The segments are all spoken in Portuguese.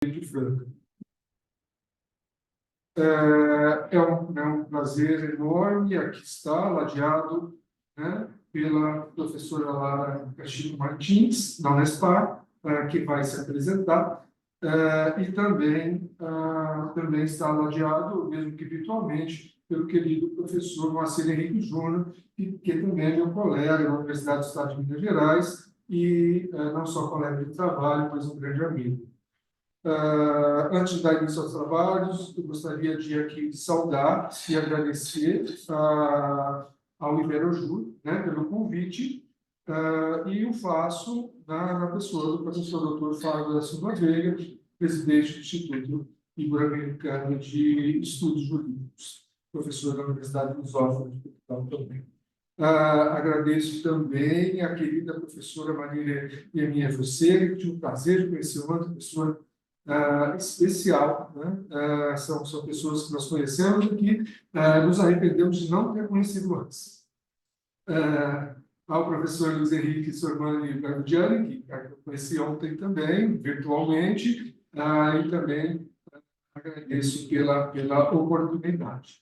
de Franca. É um prazer enorme aqui estar, ladeado, né, pela professora Lara Castilho Martins, da Unespar, que vai se apresentar, e também está ladeado, mesmo que virtualmente, pelo querido professor Moacir Henrique Júnior, que também é meu colega na Universidade do Estado de Minas Gerais, e não só colega de trabalho, mas um grande amigo. Antes de dar início aos trabalhos, eu gostaria de aqui saudar e agradecer ao Iberojur, né, pelo convite, e o faço na pessoa do professor Dr. Fábio da Silva Veiga, presidente do Instituto Ibero-Americano de Estudos Jurídicos, professor da Universidade de Lusófona de Portugal também. Agradeço também a querida professora Marília Eminha José, que tive o prazer de conhecer uma professora especial, né? São pessoas que nós conhecemos e que nos arrependemos de não ter conhecido antes. Ao professor Luiz Henrique Sormani Gardiani, que eu conheci ontem também, virtualmente, e também agradeço pela oportunidade.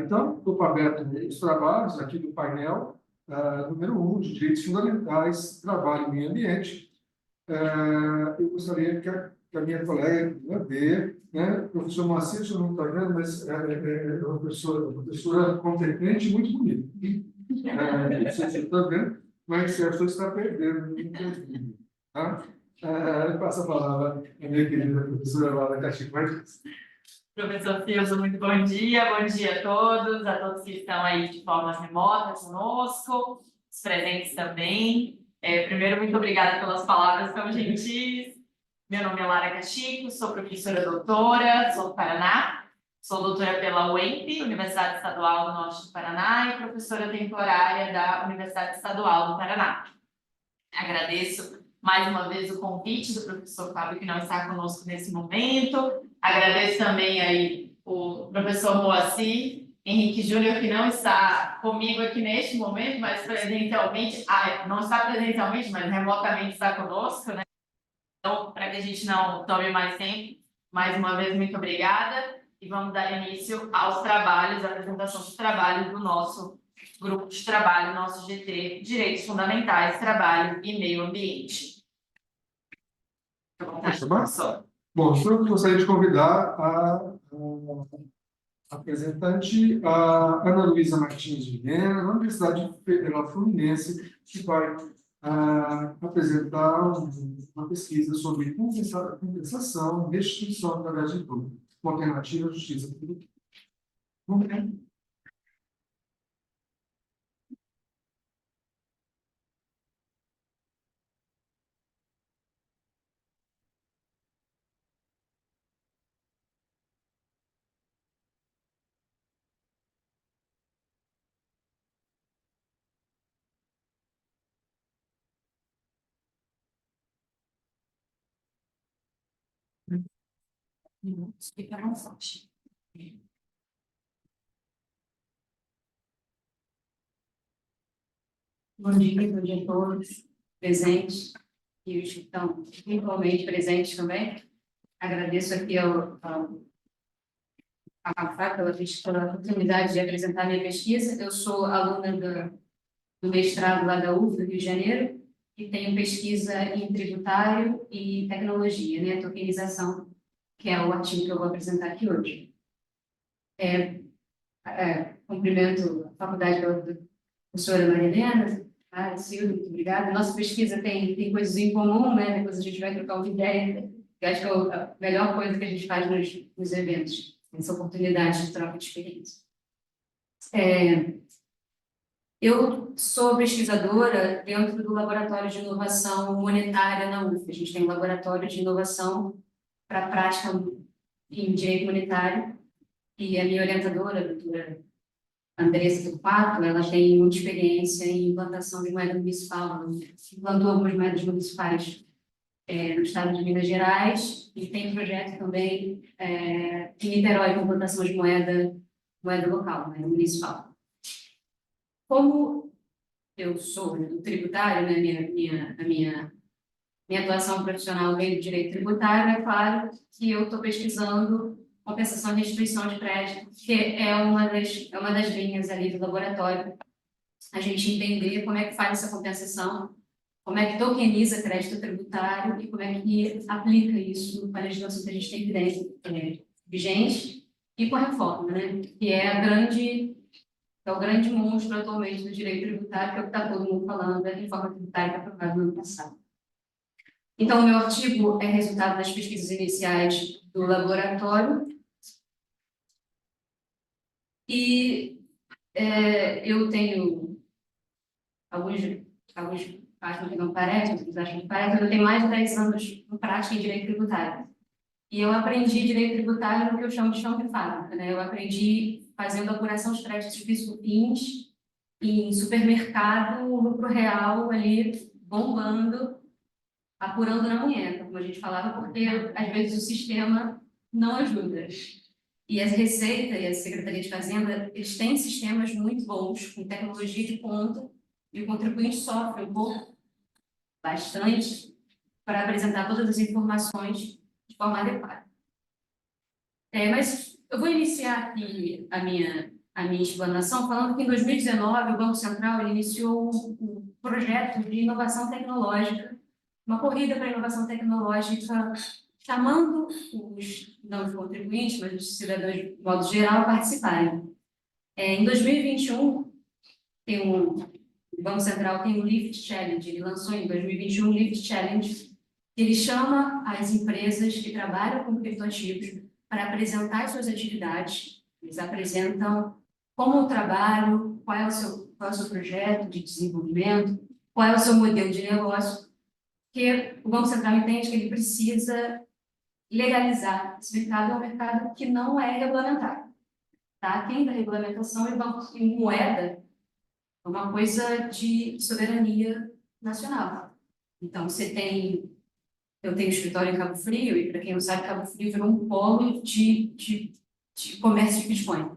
Então, estou aberto os trabalhos aqui do painel número 1, de Direitos Fundamentais, Trabalho e Meio Ambiente. Eu gostaria que a minha colega, né, o professor Moacir, eu não está vendo, mas é uma professora competente e muito bonita. Não sei se você está vendo, mas se a pessoa está perdendo, inclusive. Tá? Eu passo a palavra à minha querida professora Laura Castilho Martins. Professor Silvio, muito bom dia a todos que estão aí de forma remota conosco, os presentes também. Primeiro, muito obrigada pelas palavras tão gentis. Meu nome é Lara Cachico, sou professora doutora, sou do Paraná, sou doutora pela UEMP, Universidade Estadual do Norte do Paraná, e professora temporária da Universidade Estadual do Paraná. Agradeço mais uma vez o convite do professor Fábio, que não está conosco nesse momento. Agradeço também aí o professor Moacir Henrique Júnior, que não está comigo aqui neste momento, mas presencialmente, não está presencialmente, mas remotamente está conosco, né? Então, para que a gente não tome mais tempo, mais uma vez, muito obrigada. E vamos dar início aos trabalhos, à apresentação dos trabalhos do nosso grupo de trabalho, nosso GT, Direitos Fundamentais, Trabalho e Meio Ambiente. Bom, então eu gostaria de convidar a apresentante, a Ana Luísa Martins de Viena, da Universidade Federal Fluminense, que vai apresentar uma pesquisa sobre compensação, restituição através de tudo, uma alternativa à justiça pública. Vamos ver. Fica mais forte. Bom dia a todos presentes e os que estão virtualmente presentes também. Agradeço aqui ao FAP pela oportunidade de apresentar minha pesquisa. Eu sou aluna do mestrado lá da UF, do Rio de Janeiro, e tenho pesquisa em tributário e tecnologia, né, tokenização, que é o artigo que eu vou apresentar aqui hoje. Cumprimento a faculdade da professora Maria Helena, Silvio, muito obrigada. Nossa pesquisa tem coisas em comum, né? Depois a gente vai trocar uma ideia. Eu acho que é a melhor coisa que a gente faz nos eventos, essa oportunidade de troca de experiência. Eu sou pesquisadora dentro do Laboratório de Inovação Monetária na UF. A gente tem um laboratório de inovação para prática em direito monetário, e a minha orientadora, a doutora Andressa Turpato, ela tem muita experiência em implantação de moeda municipal, implantou algumas moedas municipais no estado de Minas Gerais, e tem projeto também em Niterói, com implantação de moeda local, moeda municipal. Como eu sou do tributário, né, a minha minha atuação profissional vem do direito tributário, é claro que eu estou pesquisando compensação e restituição de crédito, que é uma das linhas ali do laboratório, a gente entender como é que faz essa compensação, como é que tokeniza crédito tributário e como é que aplica isso na legislação que a gente tem vigente e com a reforma, né? Que é o grande monstro atualmente do direito tributário, que é o que está todo mundo falando, da reforma tributária que foi aprovada no ano passado. Então, o meu artigo é resultado das pesquisas iniciais do laboratório e eu tenho alguns acham que não parece, outros acham que parece, mas eu tenho mais de 10 anos de prática em direito tributário. E eu aprendi direito tributário no que eu chamo de chão de fábrica, né? Eu aprendi fazendo apuração de créditos PIS/COFINS em supermercado, lucro real ali, bombando, apurando na munheca, como a gente falava, porque às vezes o sistema não ajuda. E a Receita e a Secretaria de Fazenda, eles têm sistemas muito bons, com tecnologia de ponta, e o contribuinte sofre um pouco, bastante, para apresentar todas as informações de forma adequada. Mas eu vou iniciar aqui a minha explanação falando que em 2019 o Banco Central ele iniciou um projeto de inovação tecnológica, uma corrida para a inovação tecnológica, chamando os, não os contribuintes, mas os cidadãos de modo geral a participarem. Em 2021, o Banco Central tem o Lift Challenge, ele lançou em 2021 o Lift Challenge, ele chama as empresas que trabalham com criptoativos para apresentar suas atividades. Eles apresentam como o trabalho, qual é o seu projeto de desenvolvimento, qual é o seu modelo de negócio, porque o Banco Central entende que ele precisa legalizar esse mercado, é um mercado que não é regulamentado. Tá? Quem da regulamentação e moeda é uma coisa de soberania nacional. Então, eu tenho escritório em Cabo Frio, e para quem não sabe, Cabo Frio virou um polo de comércio de Bitcoin.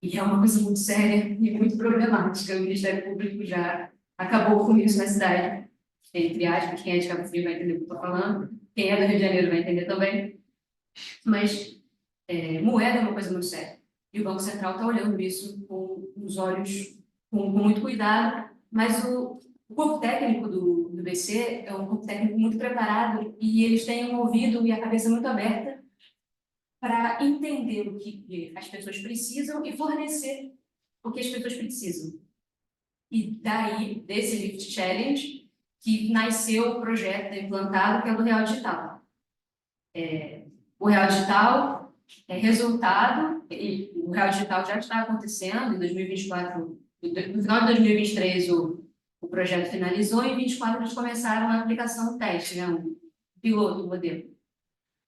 E é uma coisa muito séria e muito problemática. O Ministério Público já acabou com isso na cidade. Entre aspas, quem é de Cabo Frio vai entender o que eu estou falando, quem é do Rio de Janeiro vai entender também. Mas moeda é uma coisa muito séria. E o Banco Central está olhando isso com os olhos, com muito cuidado, mas o corpo técnico do BC é um corpo técnico muito preparado e eles têm um ouvido e a cabeça muito aberta para entender o que as pessoas precisam e fornecer o que as pessoas precisam. E daí, desse Lift Challenge, que nasceu o projeto implantado, que é o do Real Digital. O Real Digital é resultado, e o Real Digital já está acontecendo, em 2024, no final de 2023, o projeto finalizou, e em 2024 eles começaram a aplicação teste, né, um piloto, modelo.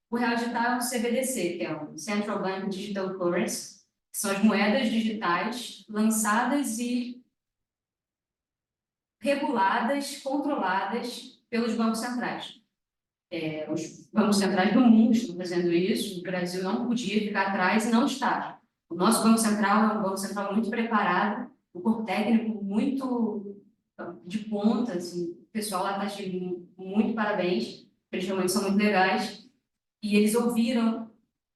O Real Digital é um CBDC, que é o Central Bank Digital Currency, que são as moedas digitais lançadas e reguladas, controladas pelos bancos centrais. Os bancos centrais do mundo estão fazendo isso, o Brasil não podia ficar atrás e não está. O nosso Banco Central é um Banco Central muito preparado, o corpo técnico muito de ponta, assim, o pessoal lá está de muito parabéns, eles realmente são muito legais, e eles ouviram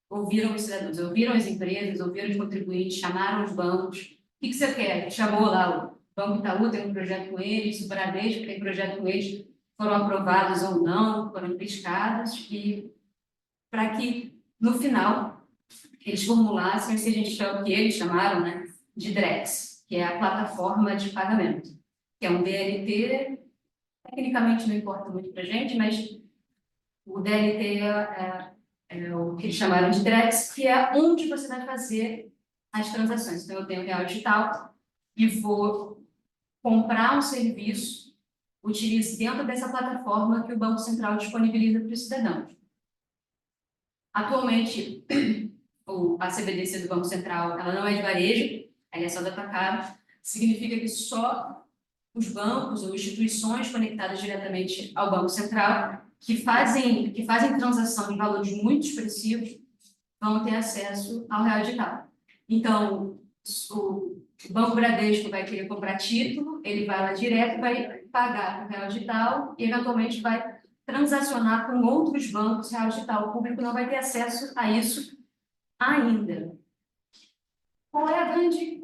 os cidadãos, ouviram as empresas, ouviram os contribuintes, chamaram os bancos. O que você quer? Chamou lá o Banco Itaú, tem um projeto com eles, o Bradesco tem projeto com eles, foram aprovados ou não, foram pescados, e para que, no final, eles formulassem o que a gente chama, que eles chamaram, né, de DREX, que é a plataforma de pagamento, que é um DLT, tecnicamente não importa muito para a gente, mas o DLT é o que eles chamaram de DREX, que é onde você vai fazer as transações. Então, eu tenho o Real Digital e vou comprar um serviço, utilize dentro dessa plataforma que o Banco Central disponibiliza para os cidadãos. Atualmente, a CBDC do Banco Central, ela não é de varejo, ela é só da atacado, significa que só os bancos ou instituições conectadas diretamente ao Banco Central que fazem transação em valores muito expressivos vão ter acesso ao Real Digital. Então, o Banco Bradesco vai querer comprar título, ele vai lá direto, vai pagar o Real Digital e, eventualmente, vai transacionar com outros bancos real digital. O público não vai ter acesso a isso ainda. Qual é a grande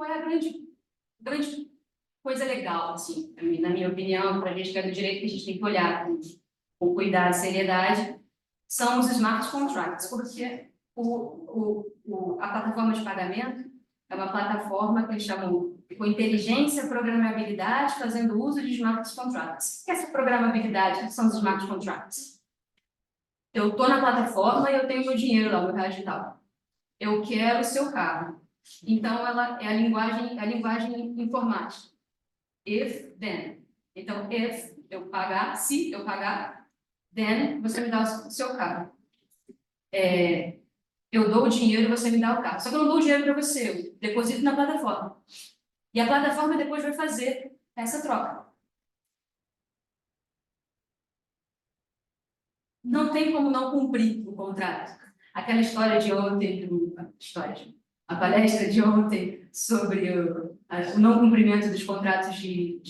coisa legal, assim, na minha opinião, para a gente que é do direito, que a gente tem que olhar com cuidado e seriedade, são os smart contracts, porque a plataforma de pagamento é uma plataforma que eles chamam com inteligência, programabilidade, fazendo uso de smart contracts. O que é essa programabilidade? O que são os smart contracts? Eu estou na plataforma e eu tenho meu dinheiro lá, meu real digital. Eu quero o seu carro. Então, ela é a linguagem informática. If, then. Então, if eu pagar, se eu pagar, then você me dá o seu carro. Eu dou o dinheiro e você me dá o carro. Só que eu não dou o dinheiro para você, eu deposito na plataforma. E a plataforma depois vai fazer essa troca. Não tem como não cumprir o contrato. Aquela história de ontem, a palestra de ontem sobre o não cumprimento dos contratos de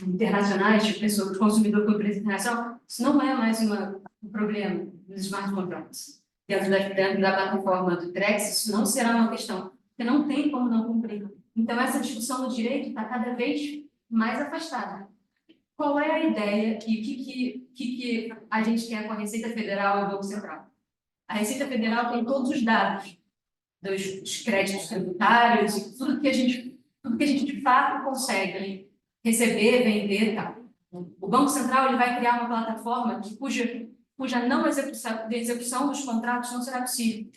internacionais, de pessoa, de consumidor com empresa internacional, isso não é mais um problema dos smart contracts. Dentro da plataforma do Trex, isso não será uma questão, porque não tem como não cumprir. Então, essa discussão no direito está cada vez mais afastada. Qual é a ideia e o que a gente quer com a Receita Federal e o Banco Central? A Receita Federal tem todos os dados dos créditos tributários e tudo que a gente de fato consegue receber, vender e tal. O Banco Central ele vai criar uma plataforma cuja não execução dos contratos não será possível.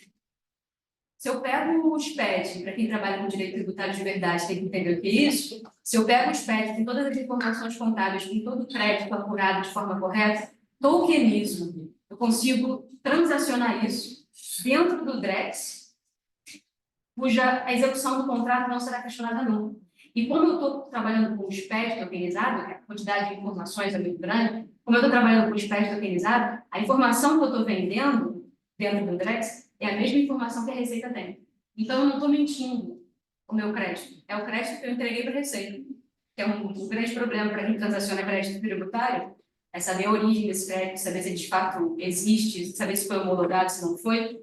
Se eu pego o SPED, para quem trabalha com direito tributário de verdade tem que entender o que é isso, se eu pego o SPED, tem todas as informações contábeis, com todo o crédito apurado de forma correta, tokenizo, eu consigo transacionar isso dentro do DREX, cuja a execução do contrato não será questionada nunca. E como eu estou trabalhando com o SPED tokenizado, a quantidade de informações é muito grande, como eu estou trabalhando com o SPED tokenizado, a informação que eu estou vendendo dentro do DREX é a mesma informação que a Receita tem. Então, eu não estou mentindo o meu crédito. É o crédito que eu entreguei para a Receita. Que é um grande problema para quem transaciona crédito tributário, é saber a origem desse crédito, saber se ele de fato existe, saber se foi homologado, se não foi.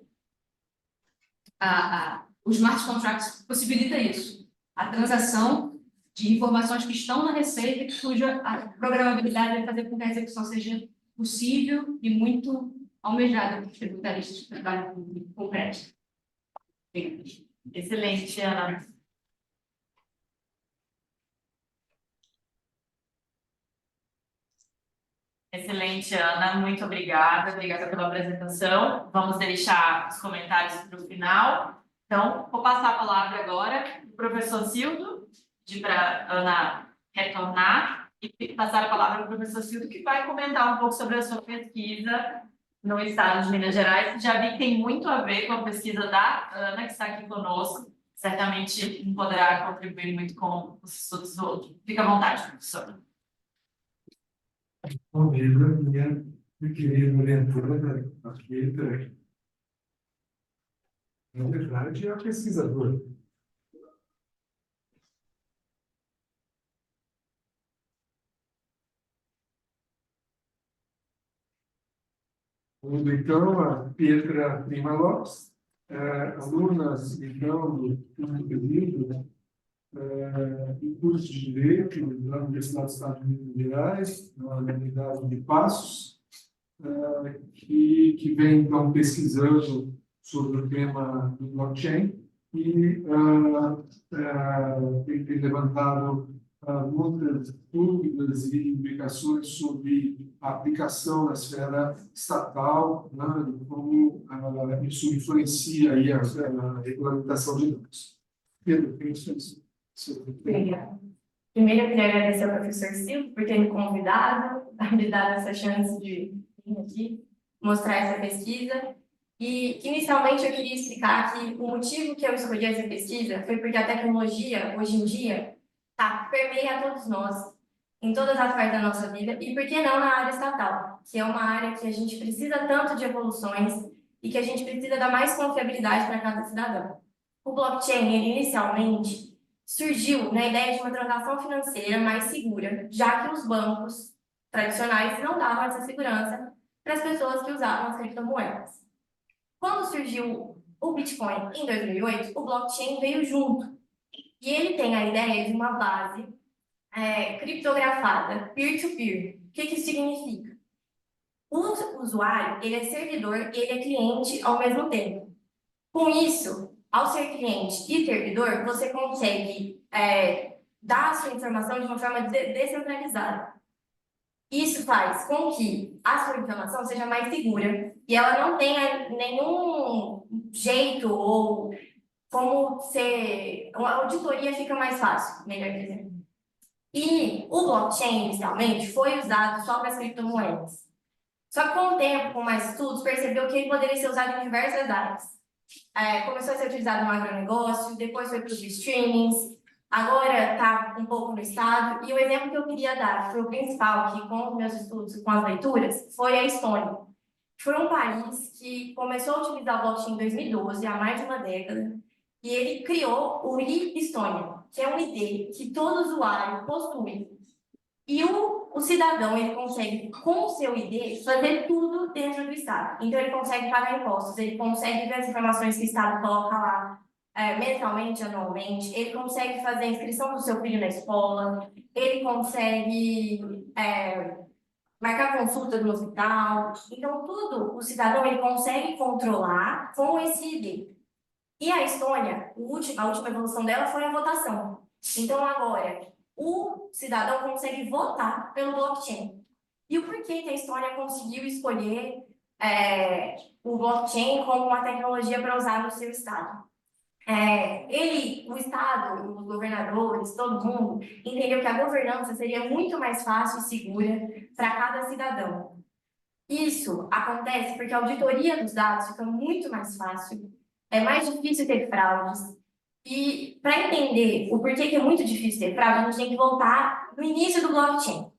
O Smart Contracts possibilita isso. A transação de informações que estão na Receita, cuja a programabilidade vai fazer com que a execução seja possível e muito almejada por tributaristas que trabalham com crédito. Excelente, Ana. Excelente, Ana. Muito obrigada. Obrigada pela apresentação. Vamos deixar os comentários para o final. Então, vou passar a palavra agora para o professor Cildo, para a Ana retornar, e passar a palavra para o professor Cildo, que vai comentar um pouco sobre a sua pesquisa no estado de Minas Gerais. Já vi que tem muito a ver com a pesquisa da Ana, que está aqui conosco. Certamente poderá contribuir muito com os estudos do outro. Fica à vontade, professor. Bom dia, minha querida orientadora, arquitetura. Na verdade, é a pesquisadora. Então, a Pietra Lima Lopes, alunas, então, do período, em curso de Direito da Universidade do Estado de Minas Gerais, na Unidade de Passos, que vem, então, pesquisando sobre o tema do blockchain e tem levantado muitas dúvidas e implicações sobre a aplicação na esfera estatal, né, como isso influencia aí a regulamentação de dados. Pedro, tem isso? Obrigada. Primeiro, eu queria agradecer ao professor Silvio por ter me convidado, me dado essa chance de vir aqui mostrar essa pesquisa. E, inicialmente, eu queria explicar que o motivo que eu escolhi essa pesquisa foi porque a tecnologia, hoje em dia, permeia a todos nós, em todas as partes da nossa vida, e por que não na área estatal, que é uma área que a gente precisa tanto de evoluções e que a gente precisa dar mais confiabilidade para cada cidadão. O blockchain, ele inicialmente surgiu na ideia de uma transação financeira mais segura, já que os bancos tradicionais não davam essa segurança para as pessoas que usavam as criptomoedas. Quando surgiu o Bitcoin em 2008, o blockchain veio junto. E ele tem a ideia de uma base criptografada, peer-to-peer. O que isso significa? O usuário, ele é servidor e ele é cliente ao mesmo tempo. Com isso, ao ser cliente e servidor, você consegue dar a sua informação de uma forma descentralizada. Isso faz com que a sua informação seja mais segura e ela não tenha nenhum jeito ou como ser... A auditoria fica mais fácil, melhor dizendo. E o blockchain, inicialmente, foi usado só para as criptomoedas. Só que com o tempo, com mais estudos, percebeu que ele poderia ser usado em diversas áreas. Começou a ser utilizado no agronegócio, depois foi para os streamings, agora está um pouco no Estado. E o exemplo que eu queria dar, foi o principal, que com os meus estudos, com as leituras, foi a Estônia. Foi um país que começou a utilizar o blockchain em 2012, há mais de uma década, e ele criou o e-Estônia, que é um ID que todo usuário possui. E o cidadão, ele consegue, com o seu ID, fazer tudo dentro do Estado. Então, ele consegue pagar impostos, ele consegue ver as informações que o Estado coloca lá, mensalmente, anualmente, ele consegue fazer a inscrição do seu filho na escola, ele consegue marcar consulta no hospital. Então, tudo o cidadão ele consegue controlar com esse ID. E a Estônia, a última evolução dela foi a votação. Então, agora, o cidadão consegue votar pelo blockchain. E o porquê que a Estônia conseguiu escolher o blockchain como uma tecnologia para usar no seu estado? O Estado, os governadores, todo mundo, entendeu que a governança seria muito mais fácil e segura para cada cidadão. Isso acontece porque a auditoria dos dados fica muito mais fácil, é mais difícil ter fraudes. E para entender o porquê que é muito difícil ter fraude, a gente tem que voltar no início do blockchain.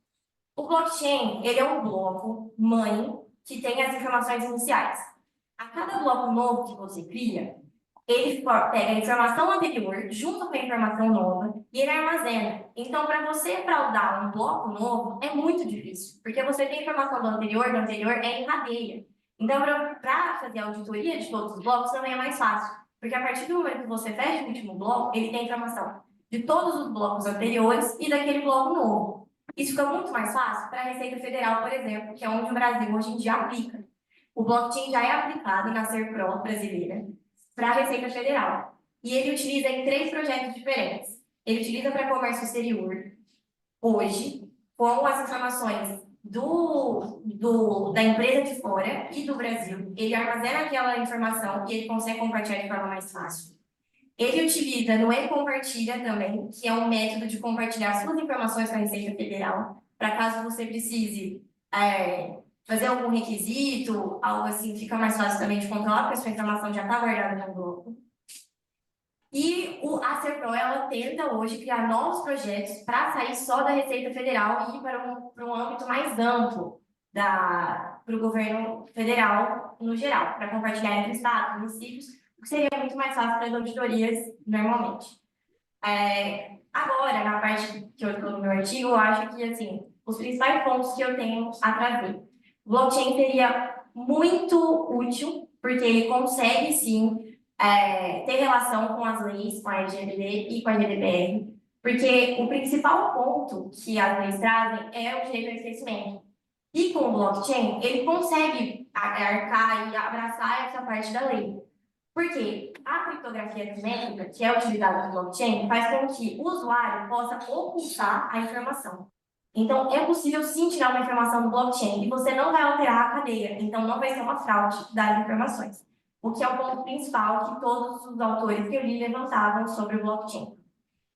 O blockchain, ele é um bloco mãe que tem as informações iniciais. A cada bloco novo que você cria, ele pega a informação anterior junto com a informação nova e ele armazena. Então, para você fraudar um bloco novo, é muito difícil, porque você tem a informação do anterior é em cadeia. Então, para fazer a auditoria de todos os blocos também é mais fácil, porque a partir do momento que você fecha o último bloco, ele tem a informação de todos os blocos anteriores e daquele bloco novo. Isso fica muito mais fácil para a Receita Federal, por exemplo, que é onde o Brasil hoje em dia aplica. O blockchain já é aplicado na Serpro brasileira para a Receita Federal. E ele utiliza em 3 projetos diferentes. Ele utiliza para comércio exterior, hoje, com as informações da empresa de fora e do Brasil. Ele armazena aquela informação e ele consegue compartilhar de forma mais fácil. Ele utiliza no e-compartilha também, que é um método de compartilhar suas informações com a Receita Federal, para caso você precise fazer algum requisito, algo assim, fica mais fácil também de controlar, porque a sua informação já está guardada no bloco. E a Serpro, ela tenta hoje criar novos projetos para sair só da Receita Federal e ir para um âmbito mais amplo para o governo federal no geral, para compartilhar entre estados, municípios, o que seria muito mais fácil para as auditorias normalmente. Agora, na parte que eu estou no meu artigo, eu acho que, assim, os principais pontos que eu tenho a trazer. O blockchain seria muito útil, porque ele consegue, sim, ter relação com as leis, com a LGPD e com a GDPR, porque o principal ponto que as leis trazem é o direito ao esquecimento. E com o blockchain, ele consegue arcar e abraçar essa parte da lei. Porque a criptografia simétrica, que é utilizada no blockchain, faz com que o usuário possa ocultar a informação. Então, é possível sim tirar uma informação do blockchain e você não vai alterar a cadeia, então não vai ser uma fraude das informações. O que é o ponto principal que todos os autores que eu li levantavam sobre o blockchain.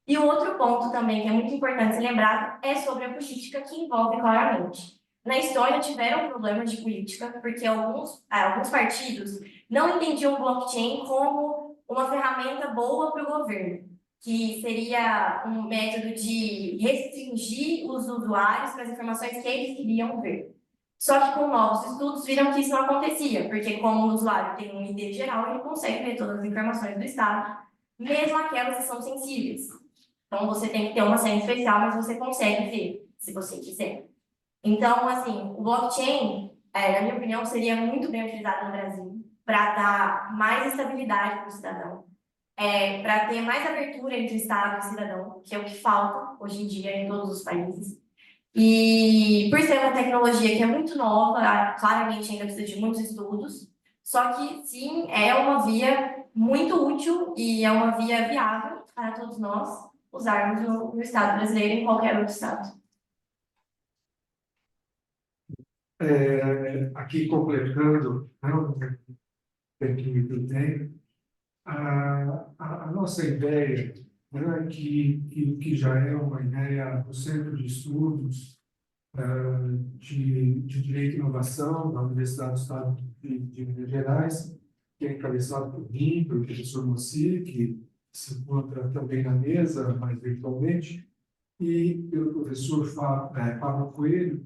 E o outro ponto também que é muito importante ser lembrado é sobre a política, que envolve claramente. Na Estônia tiveram problemas de política, porque alguns partidos não entendiam o blockchain como uma ferramenta boa para o governo, que seria um método de restringir os usuários para as informações que eles queriam ver. Só que com novos estudos viram que isso não acontecia, porque como o usuário tem um ID geral, ele consegue ver todas as informações do Estado, mesmo aquelas que são sensíveis. Então você tem que ter uma senha especial, mas você consegue ver, se você quiser. Então, assim, o blockchain, na minha opinião, seria muito bem utilizado no Brasil para dar mais estabilidade para o cidadão, para ter mais abertura entre o Estado e o cidadão, que é o que falta hoje em dia em todos os países. E por ser uma tecnologia que é muito nova, claramente ainda precisa de muitos estudos, só que sim, é uma via muito útil e é uma via viável para todos nós usarmos no Estado brasileiro e em qualquer outro Estado. Aqui completando, né, o que eu tenho, a nossa ideia, né, que já é uma ideia do Centro de Estudos de Direito e Inovação da Universidade do Estado de Minas Gerais, que é encabeçado por mim, pelo professor Moacir, que se encontra também na mesa, mas virtualmente, e pelo professor Pablo Coelho,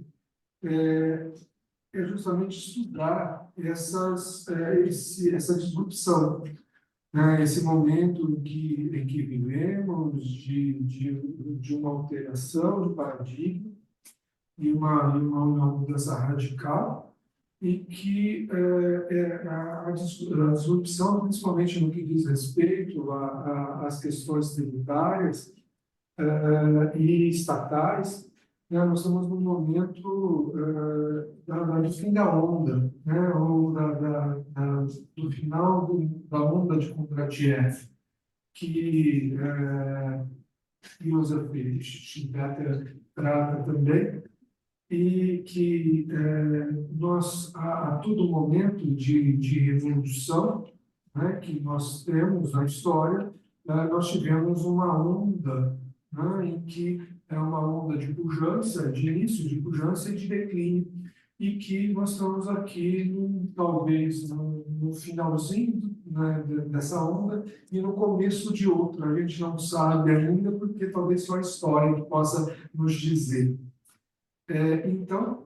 é justamente estudar essa disrupção, né? Esse momento em que vivemos de uma alteração de paradigma e uma mudança radical, e que a disrupção, principalmente no que diz respeito às questões tributárias e estatais, né? Nós estamos num momento do fim da onda, né? Ou do final da onda de Kondratiev, que Joseph Schumpeter trata também, e que nós, a todo momento de evolução, né, que nós temos na história, nós tivemos uma onda, né, em que é uma onda de pujança, de início de pujança e de declínio, e que nós estamos aqui, talvez, no finalzinho, né, dessa onda e no começo de outra. A gente não sabe ainda, porque talvez só a história que possa nos dizer. Então,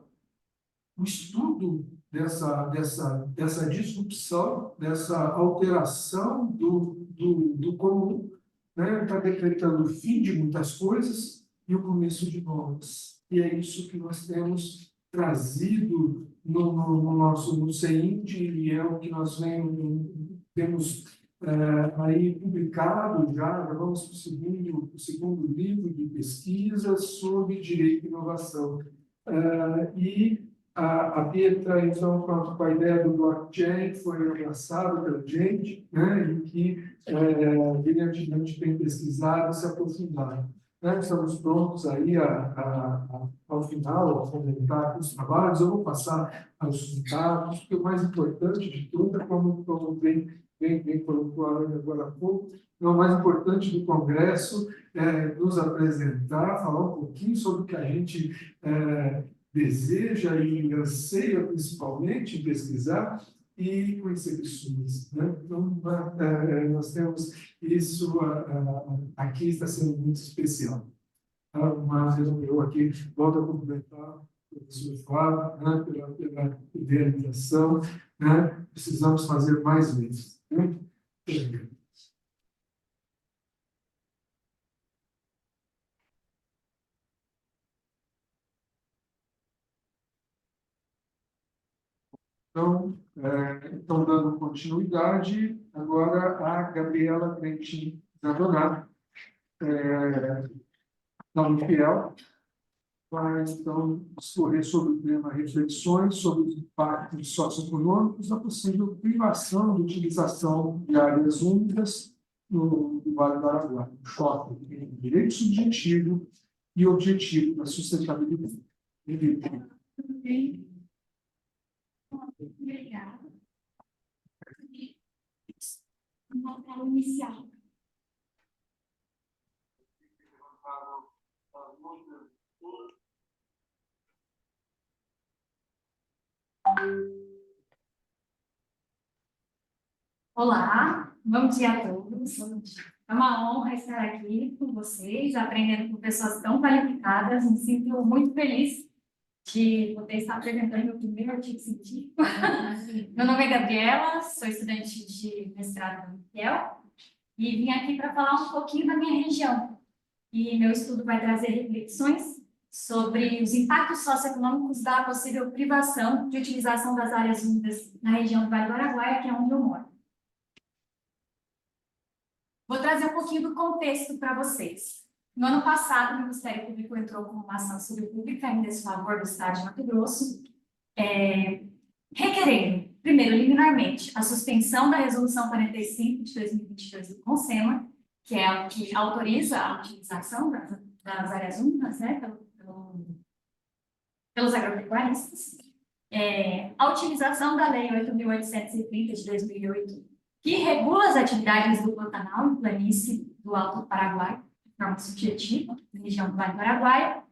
o estudo dessa disrupção, dessa alteração do comum, né, está decretando o fim de muitas coisas e o começo de novas. E é isso que nós temos trazido no nosso CEIND, e é o que nós temos aí publicado já vamos para o segundo livro de pesquisa sobre direito e inovação. E a Pietra, então, com a ideia do blockchain, foi abraçada pela gente, né, e que brilhantemente tem pesquisado e se aprofundado. Né? Estamos prontos aí ao final, a comentar os trabalhos. Eu vou passar aos resultados, porque o mais importante de tudo é como bem colocou a Ana agora há pouco, é o mais importante do Congresso nos apresentar, falar um pouquinho sobre o que a gente deseja e anseia, principalmente, pesquisar e conhecer pessoas. Né? Então, nós temos isso aqui, está sendo muito especial. Tá? Mas eu aqui volto a cumprimentar o professor Flávio, né, pela idealização. Né? Precisamos fazer mais vezes. Né? Então, dando continuidade, agora a Gabriela Trentin Zandonato, da UFIEL, vai, então, discorrer sobre o tema reflexões sobre os impactos socioeconômicos da possível privação de utilização de áreas úmidas no Vale do Araguaia, um choque entre o direito subjetivo e objetivo da sustentabilidade. Tudo bem? Obrigada. Uma tela inicial. Olá, bom dia a todos. É uma honra estar aqui com vocês, aprendendo com pessoas tão qualificadas. Me sinto muito feliz de poder estar apresentando meu primeiro artigo científico. Meu nome é Gabriela, sou estudante de mestrado na UFIEL e vim aqui para falar um pouquinho da minha região. E meu estudo vai trazer reflexões sobre os impactos socioeconômicos da possível privação de utilização das áreas úmidas na região do Vale do Araguaia, que é onde eu moro. Vou trazer um pouquinho do contexto para vocês. No ano passado, o Ministério Público entrou com uma ação civil pública em desfavor do Estado de Mato Grosso, requerendo, primeiro, liminarmente, a suspensão da Resolução 45 de 2022 do CONSEMA, que é o que autoriza a utilização das áreas úmidas, né, pelos agropecuaristas, a utilização da Lei 8.830 de 2008, que regula as atividades do Pantanal e planície do Alto do Paraguai, de forma subjetiva, na região do Vale do Araguaia,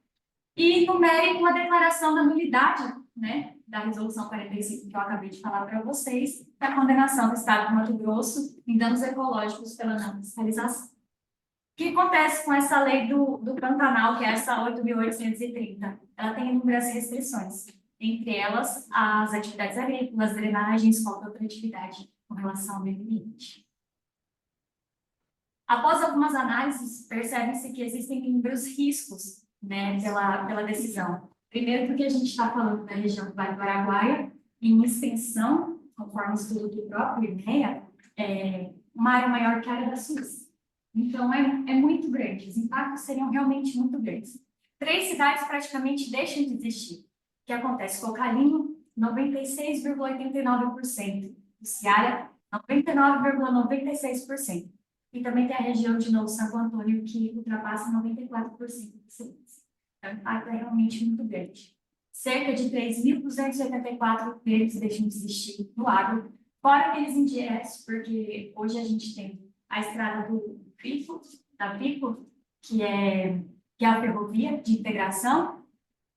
e numérico a declaração da nulidade, né, da Resolução 45, que eu acabei de falar para vocês, da condenação do Estado de Mato Grosso em danos ecológicos pela não fiscalização. O que acontece com essa lei do Pantanal, que é essa 8.830? Ela tem inúmeras restrições, entre elas as atividades agrícolas, drenagens, qualquer outra atividade com relação ao meio ambiente. Após algumas análises, percebe-se que existem inúmeros riscos, né, pela decisão. Primeiro, porque a gente está falando da região do Vale do Araguaia, em extensão, conforme o estudo do próprio INEA, uma área maior que a área da Suíça. Então, é muito grande, os impactos seriam realmente muito grandes. 3 cidades praticamente deixam de existir. O que acontece? Cocalinho, 96,89%. Ceará, 99,96%. E também tem a região de Novo Santo Antônio, que ultrapassa 94% dos cidades. Então, o impacto é realmente muito grande. Cerca de 3.284 empregos deixam de existir no agro, fora aqueles indiretos, porque hoje a gente tem a estrada da Pico, que é a ferrovia de integração,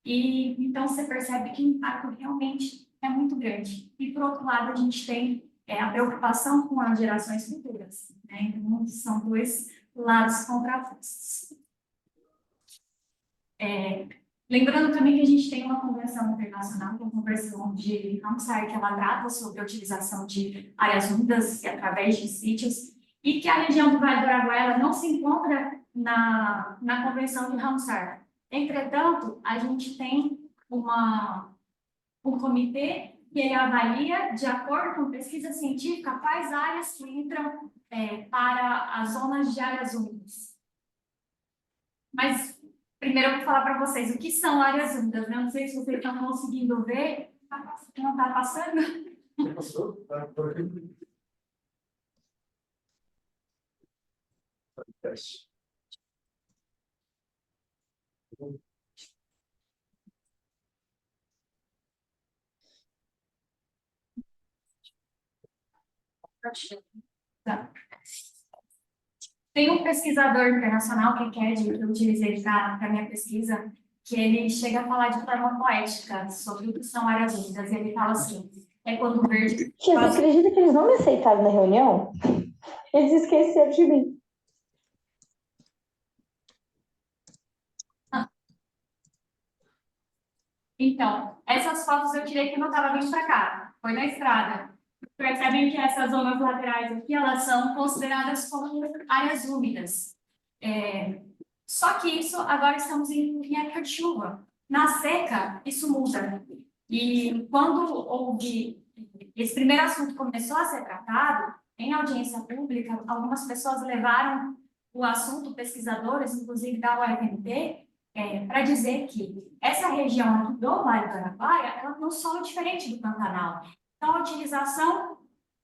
e então você percebe que o impacto realmente é muito grande. E, por outro lado, a gente tem a preocupação com as gerações futuras, né? Então, são 2 lados contrapostos. Lembrando também que a gente tem uma convenção internacional, que é a Convenção de Ramsar, que ela trata sobre a utilização de áreas úmidas através de sítios, e que a região do Vale do Araguaia ela não se encontra na Convenção de Ramsar. Entretanto, a gente tem um comitê que ele avalia, de acordo com pesquisa científica, quais áreas que entram para as zonas de áreas úmidas. Mas, primeiro eu vou falar para vocês o que são áreas úmidas, né? Não sei se vocês estão conseguindo ver. Não está passando? Passou? Tá por aqui. Teste. Tá. Tem um pesquisador internacional, que é Ked, que eu utilizei para a minha pesquisa, que ele chega a falar de forma poética sobre o que são áreas úmidas. E ele fala assim, é quando o verde... Tia, você acredita que eles não me aceitaram na reunião? Eles esqueceram de mim. Então, essas fotos eu tirei quando eu estava vindo para cá, foi na estrada. Percebem que essas zonas laterais aqui, elas são consideradas como áreas úmidas. Só que isso, agora estamos em época de chuva. Na seca, isso muda. E quando esse primeiro assunto começou a ser tratado, em audiência pública, algumas pessoas levaram o assunto, pesquisadores, inclusive da UFMT, para dizer que essa região aqui do Vale do Araguaia, ela tem um solo diferente do Pantanal. Então, a utilização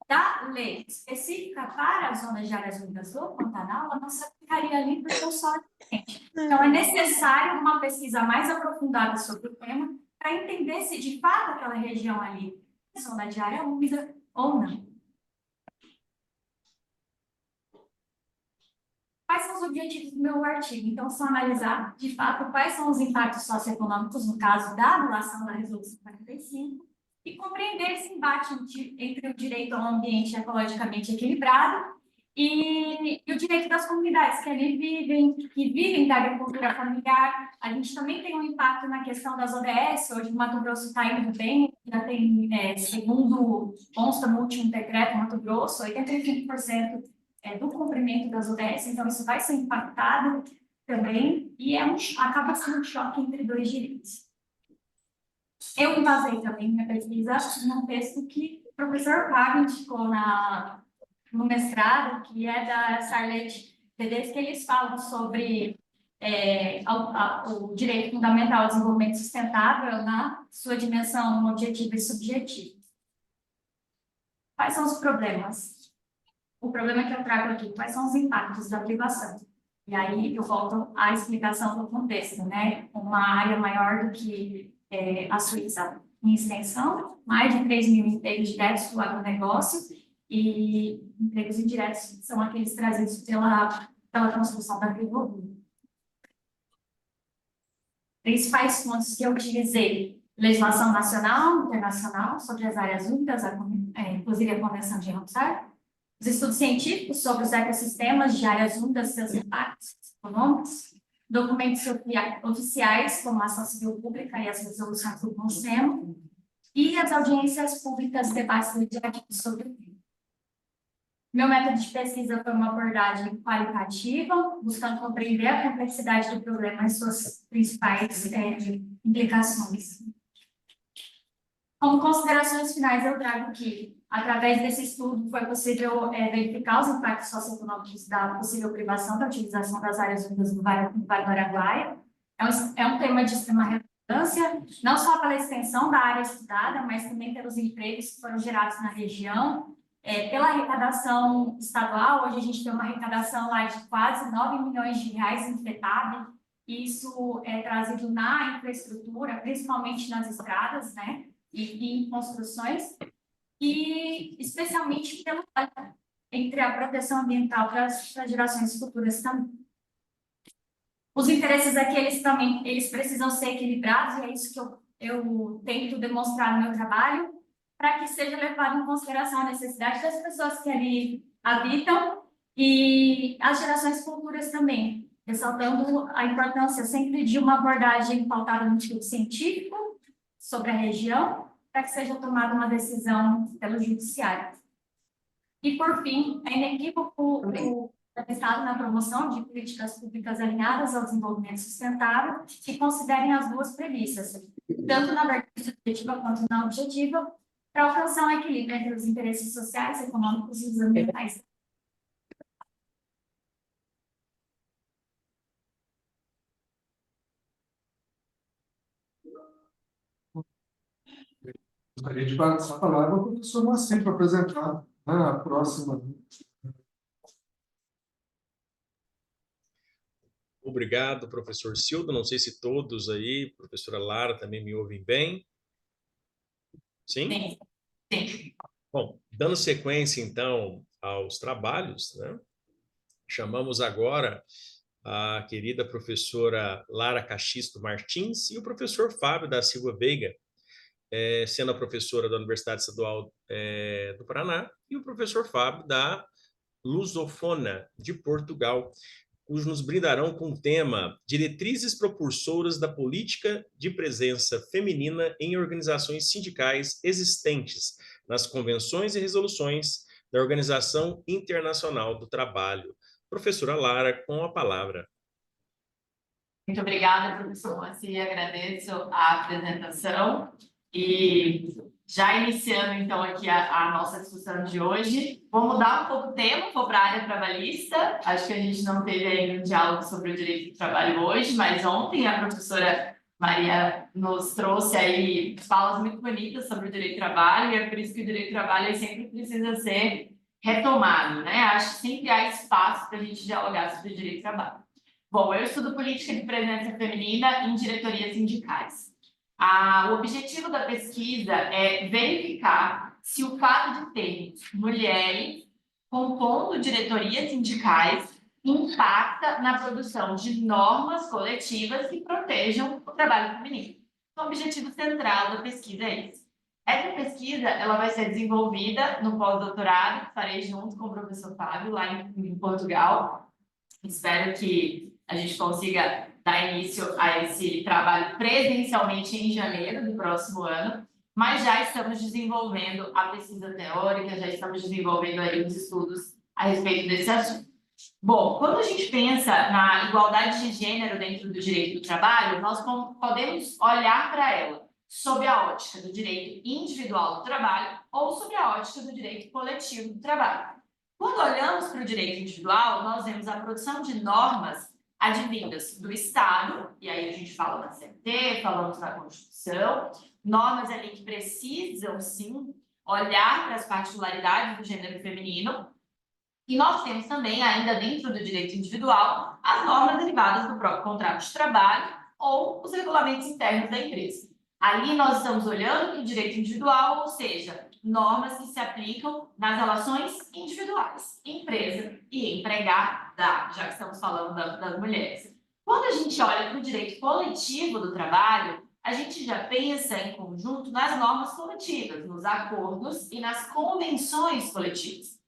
da lei específica para as zonas de áreas úmidas do Pantanal, ela não se aplicaria ali porque o solo é diferente. Então, é necessário uma pesquisa mais aprofundada sobre o tema para entender se, de fato, aquela região ali é zona de área úmida ou não. Quais são os objetivos do meu artigo? Então, são analisar, de fato, quais são os impactos socioeconômicos, no caso da anulação da Resolução 45, e compreender esse embate entre o direito a um ambiente ecologicamente equilibrado e o direito das comunidades que ali vivem da agricultura familiar. A gente também tem um impacto na questão das ODS. Hoje o Mato Grosso está indo bem, já tem, segundo consta no último decreto Mato Grosso, 85% do cumprimento das ODS, então isso vai ser impactado. também, e acaba sendo um choque entre dois direitos. Eu me basei também na pesquisa num texto que o professor Fábio indicou no mestrado, que é da Sarlet Tedeschi, que eles falam sobre o direito fundamental ao desenvolvimento sustentável na sua dimensão objetiva e subjetiva. Quais são os problemas? O problema que eu trago aqui, quais são os impactos da privação? E aí eu volto à explicação do contexto, né? Uma área maior do que a Suíça em extensão, mais de 3 mil empregos diretos do agronegócio, e empregos indiretos são aqueles trazidos pela construção da ferrovia. Principais fontes que eu utilizei: legislação nacional, internacional, sobre as áreas únicas, inclusive a Convenção de Ramsar, os estudos científicos sobre os ecossistemas de áreas únicas e seus impactos econômicos, documentos oficiais, como a ação civil pública e as resoluções do Conselho, e as audiências públicas, debates legislativos sobre o tema. Meu método de pesquisa foi uma abordagem qualitativa, buscando compreender a complexidade do problema e suas principais implicações. Como considerações finais, eu trago que, através desse estudo, foi possível verificar os impactos socioeconômicos da possível privação da utilização das áreas úmidas no Vale do Araguaia. É um tema de extrema relevância, não só pela extensão da área estudada, mas também pelos empregos que foram gerados na região, pela arrecadação estadual. Hoje a gente tem uma arrecadação lá de quase 9 milhões de reais em FETAB, e isso é trazido na infraestrutura, principalmente nas estradas, né, e em construções, e especialmente entre a proteção ambiental para as gerações futuras também. Os interesses aqui, eles precisam ser equilibrados, e é isso que eu tento demonstrar no meu trabalho, para que seja levado em consideração a necessidade das pessoas que ali habitam e as gerações futuras também, ressaltando a importância sempre de uma abordagem pautada no estudo científico sobre a região, para que seja tomada uma decisão pelo judiciário. E, por fim, é inequívoco o Estado na promoção de políticas públicas alinhadas ao desenvolvimento sustentável, que considerem as duas premissas, tanto na vertente subjetiva quanto na objetiva, para alcançar um equilíbrio entre os interesses sociais, econômicos e os ambientais. Gostaria de passar a palavra ao professor Moacir para apresentar a próxima. Obrigado, professor Sildo. Não sei se todos aí, professora Lara, também me ouvem bem. Sim? Sim. Bom, dando sequência, então, aos trabalhos, né? Chamamos agora a querida professora Lara Caxisto Martins e o professor Fábio da Silva Veiga, sendo a professora da Universidade Estadual do Paraná, e o professor Fábio da Lusofona de Portugal, cujos nos brindarão com o tema Diretrizes Propulsoras da Política de Presença Feminina em Organizações Sindicais Existentes nas Convenções e Resoluções da Organização Internacional do Trabalho. Professora Lara, com a palavra. Muito obrigada, professor Moacir, agradeço a apresentação. E já iniciando, então, aqui a nossa discussão de hoje, vou mudar um pouco o tema, vou para a área trabalhista. Acho que a gente não teve ainda um diálogo sobre o direito do trabalho hoje, mas ontem a professora Maria nos trouxe aí falas muito bonitas sobre o direito do trabalho, e é por isso que o direito do trabalho sempre precisa ser retomado, né? Acho que sempre há espaço para a gente dialogar sobre o direito do trabalho. Bom, eu estudo política de presença feminina em diretorias sindicais. O objetivo da pesquisa é verificar se o fato de ter mulheres compondo diretorias sindicais impacta na produção de normas coletivas que protejam o trabalho feminino. O objetivo central da pesquisa é esse. Essa pesquisa ela vai ser desenvolvida no pós-doutorado, que farei junto com o professor Fábio, lá em Portugal. Espero que a gente consiga dar início a esse trabalho presencialmente em janeiro do próximo ano, mas já estamos desenvolvendo a pesquisa teórica, já estamos desenvolvendo aí os estudos a respeito desse assunto. Bom, quando a gente pensa na igualdade de gênero dentro do direito do trabalho, nós podemos olhar para ela sob a ótica do direito individual do trabalho ou sob a ótica do direito coletivo do trabalho. Quando olhamos para o direito individual, nós vemos a produção de normas advindas do Estado, e aí a gente fala da CLT, falamos da Constituição, normas ali que precisam, sim, olhar para as particularidades do gênero feminino. E nós temos também, ainda dentro do direito individual, as normas derivadas do próprio contrato de trabalho ou os regulamentos internos da empresa. Ali nós estamos olhando para o direito individual, ou seja, normas que se aplicam nas relações individuais, empresa e empregada, já que estamos falando das mulheres. Quando a gente olha para o direito coletivo do trabalho, a gente já pensa em conjunto nas normas coletivas, nos acordos e nas convenções coletivas.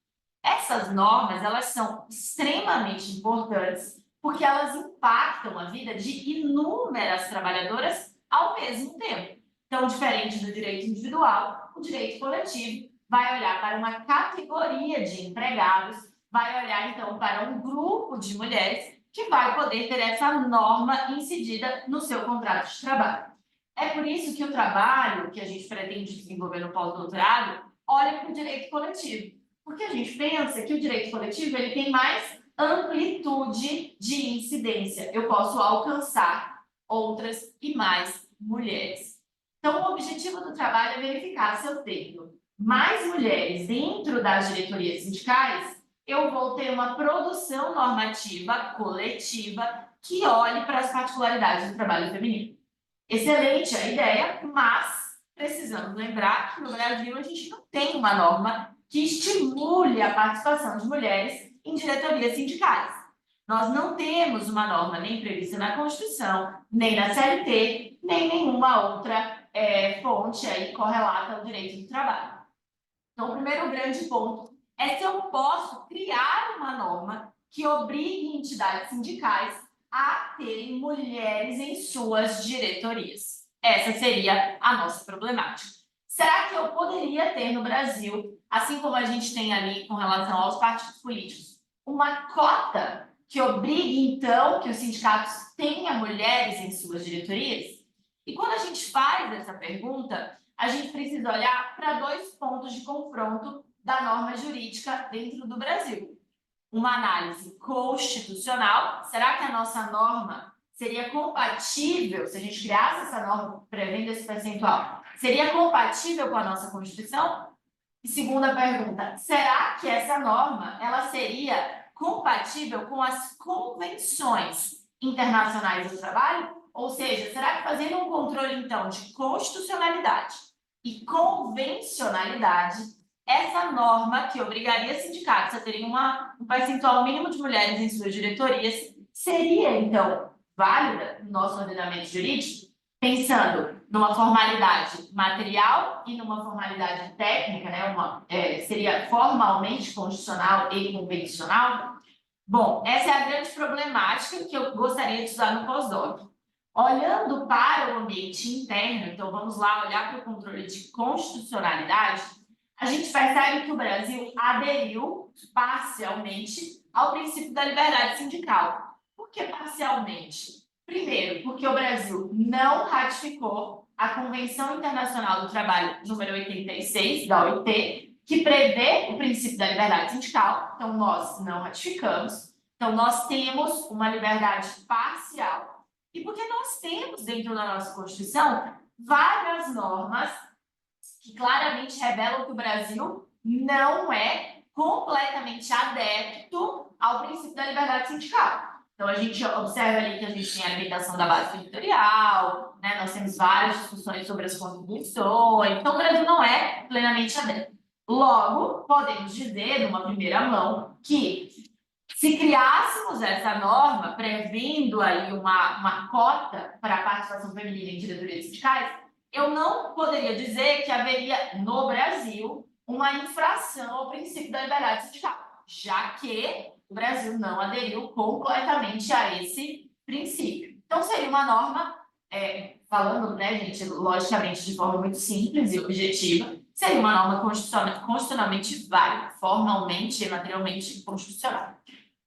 Essas normas, elas são extremamente importantes porque elas impactam a vida de inúmeras trabalhadoras ao mesmo tempo. Então, diferente do direito individual, o direito coletivo vai olhar para uma categoria de empregados, vai olhar, então, para um grupo de mulheres que vai poder ter essa norma incidida no seu contrato de trabalho. É por isso que o trabalho que a gente pretende desenvolver no pós-doutorado olha para o direito coletivo, porque a gente pensa que o direito coletivo ele tem mais amplitude de incidência. Eu posso alcançar outras e mais mulheres. Então, o objetivo do trabalho é verificar se eu tenho mais mulheres dentro das diretorias sindicais, eu vou ter uma produção normativa coletiva que olhe para as particularidades do trabalho feminino. Excelente a ideia, mas precisamos lembrar que no Brasil a gente não tem uma norma que estimule a participação de mulheres em diretorias sindicais. Nós não temos uma norma nem prevista na Constituição, nem na CLT, nem nenhuma outra fonte aí correlata ao direito do trabalho. Então, o primeiro grande ponto é se eu posso criar uma norma que obrigue entidades sindicais a terem mulheres em suas diretorias. Essa seria a nossa problemática. Será que eu poderia ter no Brasil, assim como a gente tem ali com relação aos partidos políticos, uma cota que obrigue, então, que os sindicatos tenham mulheres em suas diretorias? E quando a gente faz essa pergunta, a gente precisa olhar para dois pontos de confronto da norma jurídica dentro do Brasil. Uma análise constitucional, será que a nossa norma seria compatível, se a gente criasse essa norma prevendo esse percentual, seria compatível com a nossa Constituição? E segunda pergunta, será que essa norma ela seria compatível com as convenções internacionais do trabalho? Ou seja, será que fazendo um controle, então, de constitucionalidade e convencionalidade, essa norma que obrigaria sindicatos a terem um percentual mínimo de mulheres em suas diretorias seria, então, válida no nosso ordenamento jurídico, pensando numa formalidade material e numa formalidade técnica, né? Seria formalmente constitucional e convencional? Bom, essa é a grande problemática que eu gostaria de usar no pós-doc. Olhando para o ambiente interno, então vamos lá olhar para o controle de constitucionalidade, a gente percebe que o Brasil aderiu parcialmente ao princípio da liberdade sindical. Por que parcialmente? Primeiro, porque o Brasil não ratificou a Convenção Internacional do Trabalho número 86, da OIT, que prevê o princípio da liberdade sindical. Então, nós não ratificamos. Então, nós temos uma liberdade parcial. E porque nós temos dentro da nossa Constituição várias normas que claramente revelam que o Brasil não é completamente adepto ao princípio da liberdade sindical. Então, a gente observa ali que a gente tem a limitação da base territorial, né? Nós temos várias discussões sobre as contribuições, então o Brasil não é plenamente adepto. Logo, podemos dizer, numa primeira mão, que se criássemos essa norma prevendo aí uma cota para a participação feminina em diretorias sindicais, eu não poderia dizer que haveria no Brasil uma infração ao princípio da liberdade sindical, já que o Brasil não aderiu completamente a esse princípio. Então, seria uma norma, falando, né, gente, logicamente de forma muito simples e objetiva, seria uma norma constitucionalmente válida, formalmente e materialmente constitucional.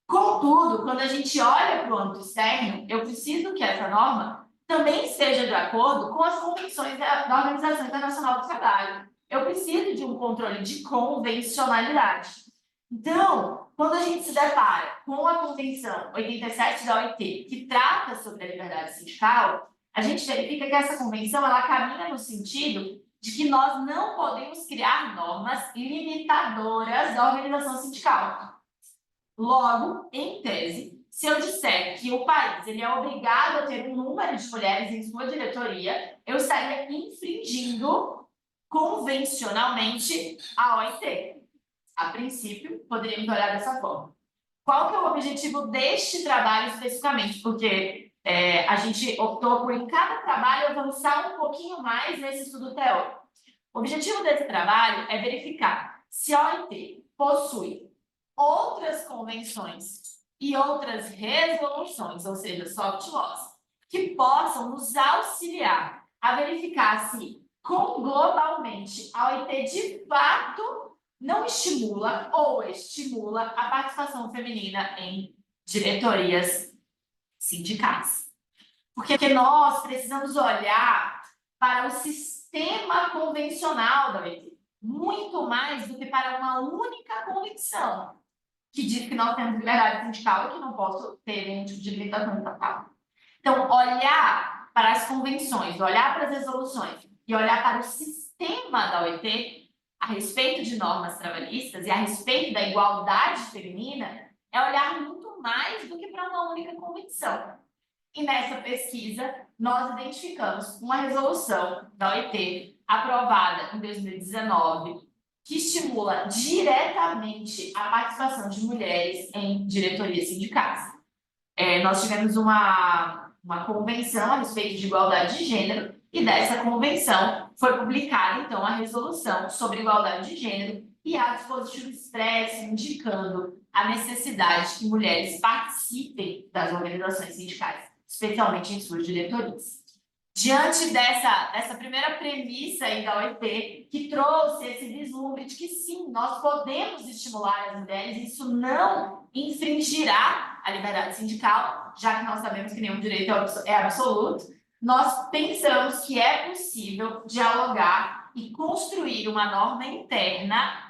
Contudo, quando a gente olha para o âmbito externo, eu preciso que essa norma também seja de acordo com as convenções da Organização Internacional do Trabalho. Eu preciso de um controle de convencionalidade. Então, quando a gente se depara com a Convenção 87 da OIT, que trata sobre a liberdade sindical, a gente verifica que essa convenção ela caminha no sentido de que nós não podemos criar normas limitadoras da organização sindical. Logo, em tese, se eu disser que o país ele é obrigado a ter um número de mulheres em sua diretoria, eu estaria infringindo convencionalmente a OIT. A princípio, poderíamos olhar dessa forma. Qual que é o objetivo deste trabalho especificamente? Porque a gente optou por, em cada trabalho, avançar um pouquinho mais nesse estudo teórico. O objetivo desse trabalho é verificar se a OIT possui outras convenções e outras resoluções, ou seja, soft laws, que possam nos auxiliar a verificar se, globalmente, a OIT de fato não estimula ou estimula a participação feminina em diretorias sindicais. Porque nós precisamos olhar para o sistema convencional da OIT, muito mais do que para uma única convenção, que diz que nós temos liberdade sindical e que não posso ter nenhum tipo de limitação estatal. Então, olhar para as convenções, olhar para as resoluções e olhar para o sistema da OIT a respeito de normas trabalhistas e a respeito da igualdade feminina é olhar muito mais do que para uma única convenção. E nessa pesquisa, nós identificamos uma resolução da OIT aprovada em 2019 que estimula diretamente a participação de mulheres em diretorias sindicais. Nós tivemos uma convenção a respeito de igualdade de gênero e dessa convenção foi publicada, então, a resolução sobre igualdade de gênero e há dispositivo expresso indicando a necessidade de que mulheres participem das organizações sindicais, especialmente em suas diretorias. Diante dessa primeira premissa aí da OIT, que trouxe esse vislumbre de que sim, nós podemos estimular as mulheres, isso não infringirá a liberdade sindical, já que nós sabemos que nenhum direito é absoluto, nós pensamos que é possível dialogar e construir uma norma interna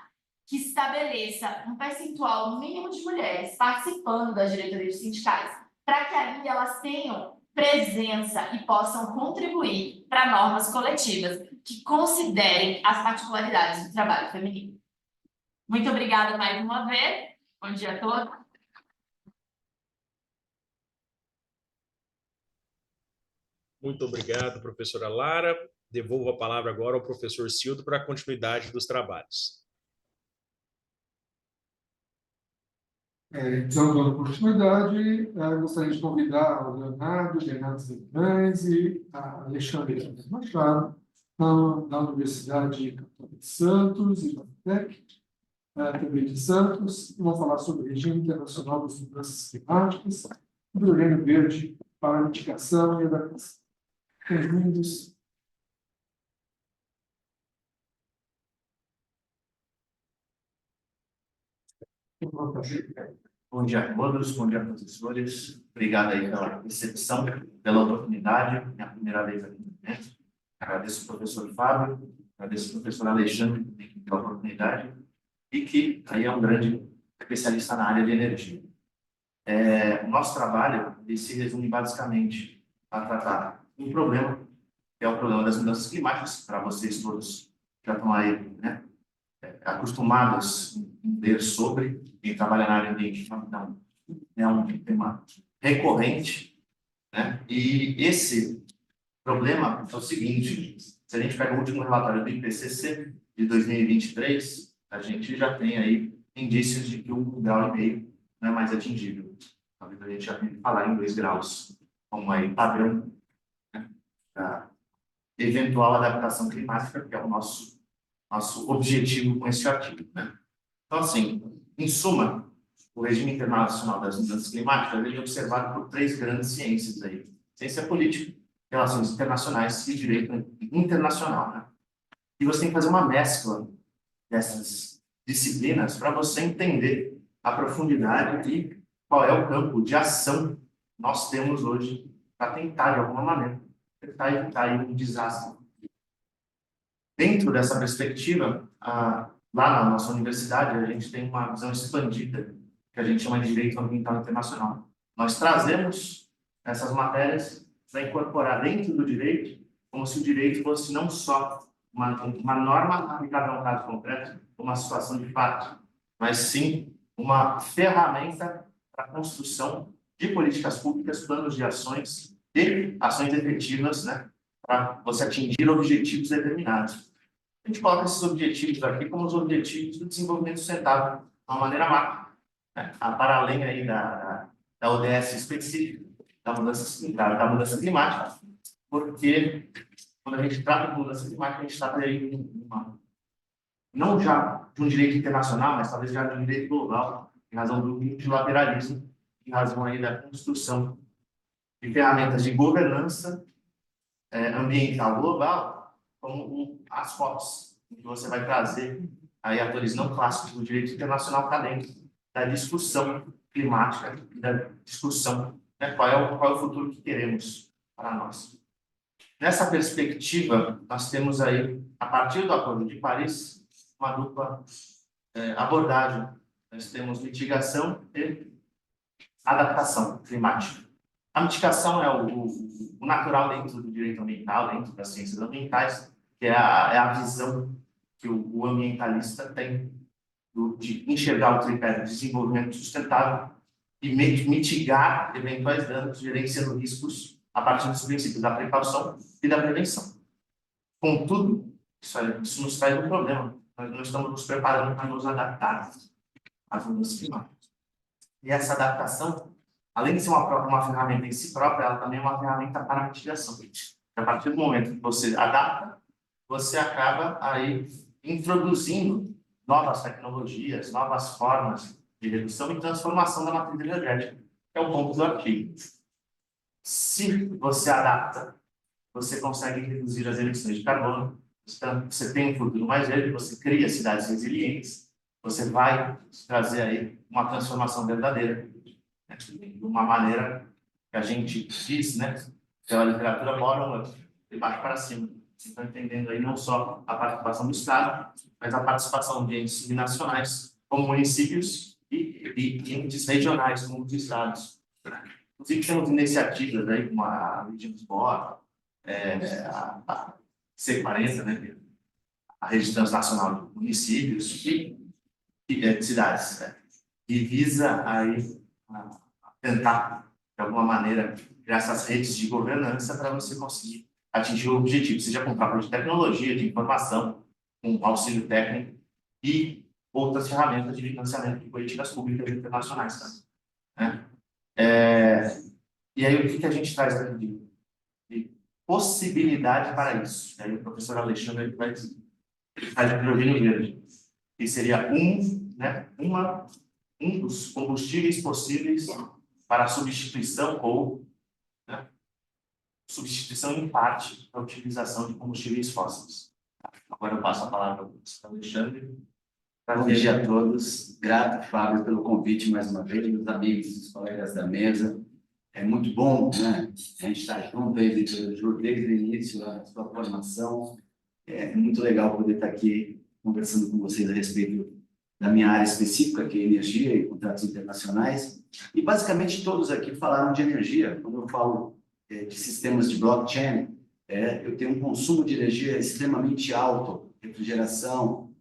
que estabeleça um percentual mínimo de mulheres participando das diretorias sindicais, para que ali elas tenham presença e possam contribuir para normas coletivas que considerem as particularidades do trabalho feminino. Muito obrigada mais uma vez. Bom dia a todos. Muito obrigado, professora Lara. Devolvo a palavra agora ao professor Cildo para a continuidade dos trabalhos. Então, dando continuidade, gostaria de convidar o Leonardo Guimarães e a Alexandre Machado, da Universidade Católica de Santos e da FATEC, também de Santos, e vão falar sobre o regime internacional das mudanças climáticas e do Hidrogênio Verde para a mitigação e adaptação. Bem-vindos. Bom dia a todos, bom dia professores. Obrigado aí pela recepção, pela oportunidade. Minha primeira vez aqui no evento. Agradeço ao professor Fábio, agradeço ao professor Alexandre pela oportunidade e que aí é um grande especialista na área de energia. O nosso trabalho ele se resume basicamente a tratar um problema, que é o problema das mudanças climáticas, para vocês todos já estão aí, né, acostumados a ler sobre, quem trabalha na área ambiental, então, é um tema recorrente, né? E esse problema é o seguinte: se a gente pega o último relatório do IPCC de 2023, a gente já tem aí indícios de que 1,5 grau não é mais atingível. Talvez a gente já tenha que falar em 2 graus, como aí padrão, né, da eventual adaptação climática, que é o nosso objetivo com esse artigo, né? Então, assim, em suma, o regime internacional das mudanças climáticas ele é observado por 3 grandes ciências aí: ciência política, relações internacionais e direito internacional, né? E você tem que fazer uma mescla dessas disciplinas para você entender a profundidade e qual é o campo de ação que nós temos hoje para tentar, de alguma maneira, tentar evitar aí um desastre. Dentro dessa perspectiva, lá na nossa universidade, a gente tem uma visão expandida, que a gente chama de Direito Ambiental Internacional. Nós trazemos essas matérias para incorporar dentro do direito, como se o direito fosse não só uma norma aplicada a um caso concreto, uma situação de fato, mas sim uma ferramenta para a construção de políticas públicas, planos de ações e ações efetivas, né, para você atingir objetivos determinados. A gente coloca esses objetivos aqui como os objetivos do desenvolvimento sustentável, de uma maneira macro, né, para além aí da ODS específica, da mudança climática, porque quando a gente trata de mudança climática, a gente está aí não já de um direito internacional, mas talvez já de um direito global, em razão do multilateralismo, em razão aí da construção de ferramentas de governança ambiental global, como as COPs, em que você vai trazer aí atores não clássicos do direito internacional para dentro da discussão climática e da discussão, né, qual é o futuro que queremos para nós. Nessa perspectiva, nós temos aí, a partir do Acordo de Paris, uma dupla abordagem. Nós temos mitigação e adaptação climática. A mitigação é o natural dentro do direito ambiental, dentro das ciências ambientais, que é a visão que o ambientalista tem de enxergar o tripé de desenvolvimento sustentável e mitigar eventuais danos, gerenciando riscos a partir dos princípios da precaução e da prevenção. Contudo, isso nos traz um problema. Nós não estamos nos preparando para nos adaptar às mudanças climáticas. E essa adaptação, além de ser uma ferramenta em si própria, ela também é uma ferramenta para a mitigação. A partir do momento que você adapta, você acaba aí introduzindo novas tecnologias, novas formas de redução e transformação da matriz energética, que é o ponto do artigo. Se você adapta, você consegue reduzir as emissões de carbono, você tem um futuro mais verde, você cria cidades resilientes, você vai trazer aí uma transformação verdadeira, né, de uma maneira que a gente diz, né, pela literatura bottom-up, de baixo para cima. Você está entendendo aí não só a participação do Estado, mas a participação de entes nacionais, como municípios, e entes regionais, como os estados. Inclusive, temos iniciativas aí, como a Rede Lisboa, a C40, né, a Rede Transnacional de Municípios e de cidades, né, que visa aí tentar, de alguma maneira, criar essas redes de governança para você conseguir atingir o objetivo, seja com cálculo de tecnologia, de informação, com auxílio técnico e outras ferramentas de financiamento de políticas públicas internacionais. Né? E aí, o que a gente traz aqui de possibilidade para isso? Aí o professor Alexandre vai dizer, faz o hidrogênio verde, que seria um dos combustíveis possíveis para a substituição ou substituição em parte da utilização de combustíveis fósseis. Agora eu passo a palavra para o professor Alexandre. Bom dia a todos. Grato, Fábio, pelo convite mais uma vez, meus amigos, os colegas da mesa. É muito bom, né? A gente está junto aí desde o início da sua formação. É muito legal poder estar aqui conversando com vocês a respeito da minha área específica, que é energia e contratos internacionais. E basicamente todos aqui falaram de energia. Quando eu falo de sistemas de blockchain, eu tenho um consumo de energia extremamente alto, refrigeração,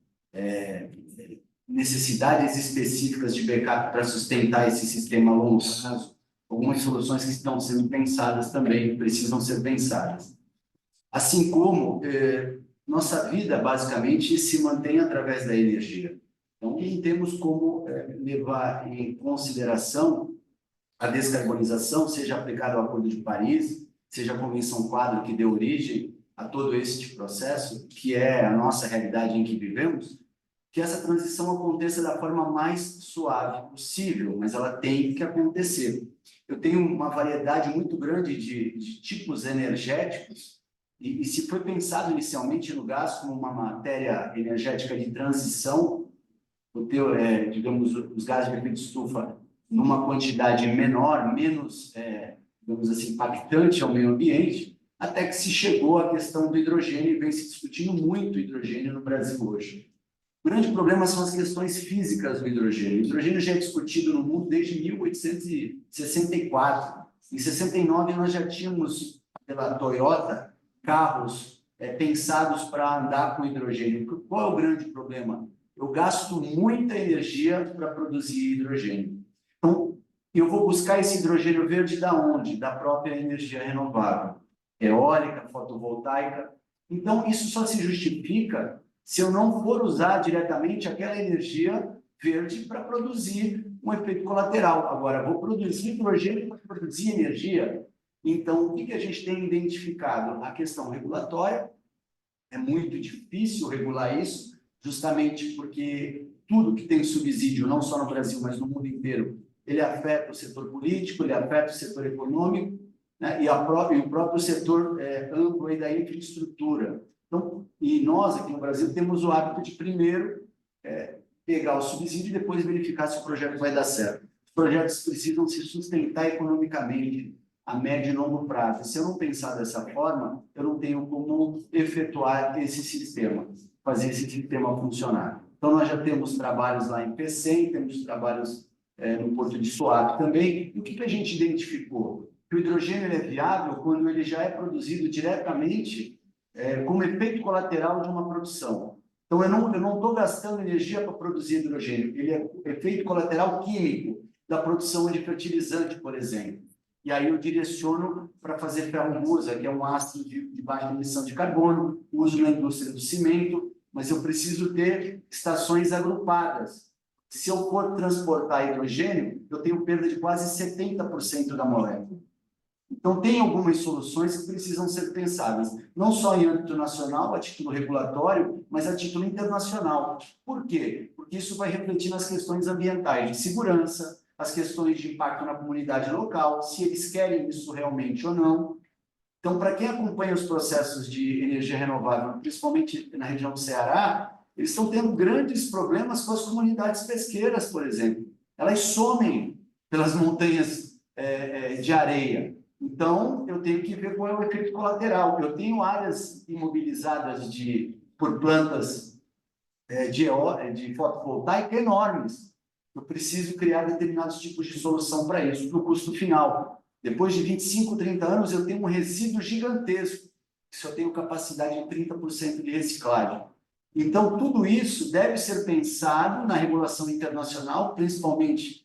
necessidades específicas de backup para sustentar esse sistema a longo prazo, algumas soluções que estão sendo pensadas também, precisam ser pensadas. Assim como nossa vida, basicamente, se mantém através da energia. Então, não temos como levar em consideração a descarbonização, seja aplicada ao Acordo de Paris, seja a Convenção Quadro que deu origem a todo este processo, que é a nossa realidade em que vivemos, que essa transição aconteça da forma mais suave possível, mas ela tem que acontecer. Eu tenho uma variedade muito grande de tipos energéticos, e se foi pensado inicialmente no gás como uma matéria energética de transição, digamos, os gases de efeito estufa numa quantidade menor, menos, digamos assim, impactante ao meio ambiente, até que se chegou à questão do hidrogênio e vem se discutindo muito o hidrogênio no Brasil hoje. O grande problema são as questões físicas do hidrogênio. O hidrogênio já é discutido no mundo desde 1864. Em 69, nós já tínhamos, pela Toyota, carros pensados para andar com hidrogênio. Qual é o grande problema? Eu gasto muita energia para produzir hidrogênio. Então, eu vou buscar esse hidrogênio verde da onde? Da própria energia renovável. Eólica, fotovoltaica. Então, isso só se justifica se eu não for usar diretamente aquela energia verde para produzir um efeito colateral. Agora, vou produzir hidrogênio para produzir energia. Então, o que a gente tem identificado? A questão regulatória. É muito difícil regular isso, justamente porque tudo que tem subsídio, não só no Brasil, mas no mundo inteiro, ele afeta o setor político, ele afeta o setor econômico, né? E o próprio setor amplo aí da infraestrutura. Então, e nós, aqui no Brasil, temos o hábito de primeiro pegar o subsídio e depois verificar se o projeto vai dar certo. Os projetos precisam se sustentar economicamente a médio e longo prazo. Se eu não pensar dessa forma, eu não tenho como efetuar esse sistema, fazer esse sistema funcionar. Então, nós já temos trabalhos lá em Pecém, temos trabalhos no Porto de Suape também. E o que a gente identificou? Que o hidrogênio é viável quando ele já é produzido diretamente como efeito colateral de uma produção. Então, eu não estou gastando energia para produzir hidrogênio, ele é efeito colateral químico da produção de fertilizante, por exemplo. E aí eu direciono para fazer ferro-musa, que é um ácido de baixa emissão de carbono, uso na indústria do cimento, mas eu preciso ter estações agrupadas. Se eu for transportar hidrogênio, eu tenho perda de quase 70% da molécula. Então, tem algumas soluções que precisam ser pensadas, não só em âmbito nacional, a título regulatório, mas a título internacional. Por quê? Porque isso vai refletir nas questões ambientais de segurança, as questões de impacto na comunidade local, se eles querem isso realmente ou não. Então, para quem acompanha os processos de energia renovável, principalmente na região do Ceará, eles estão tendo grandes problemas com as comunidades pesqueiras, por exemplo. Elas somem pelas montanhas de areia. Então, eu tenho que ver qual é o efeito colateral. Eu tenho áreas imobilizadas por plantas de fotovoltaica enormes. Eu preciso criar determinados tipos de solução para isso, para o custo final. Depois de 25, 30 anos, eu tenho um resíduo gigantesco, que só tenho capacidade de 30% de reciclagem. Então, tudo isso deve ser pensado na regulação internacional, principalmente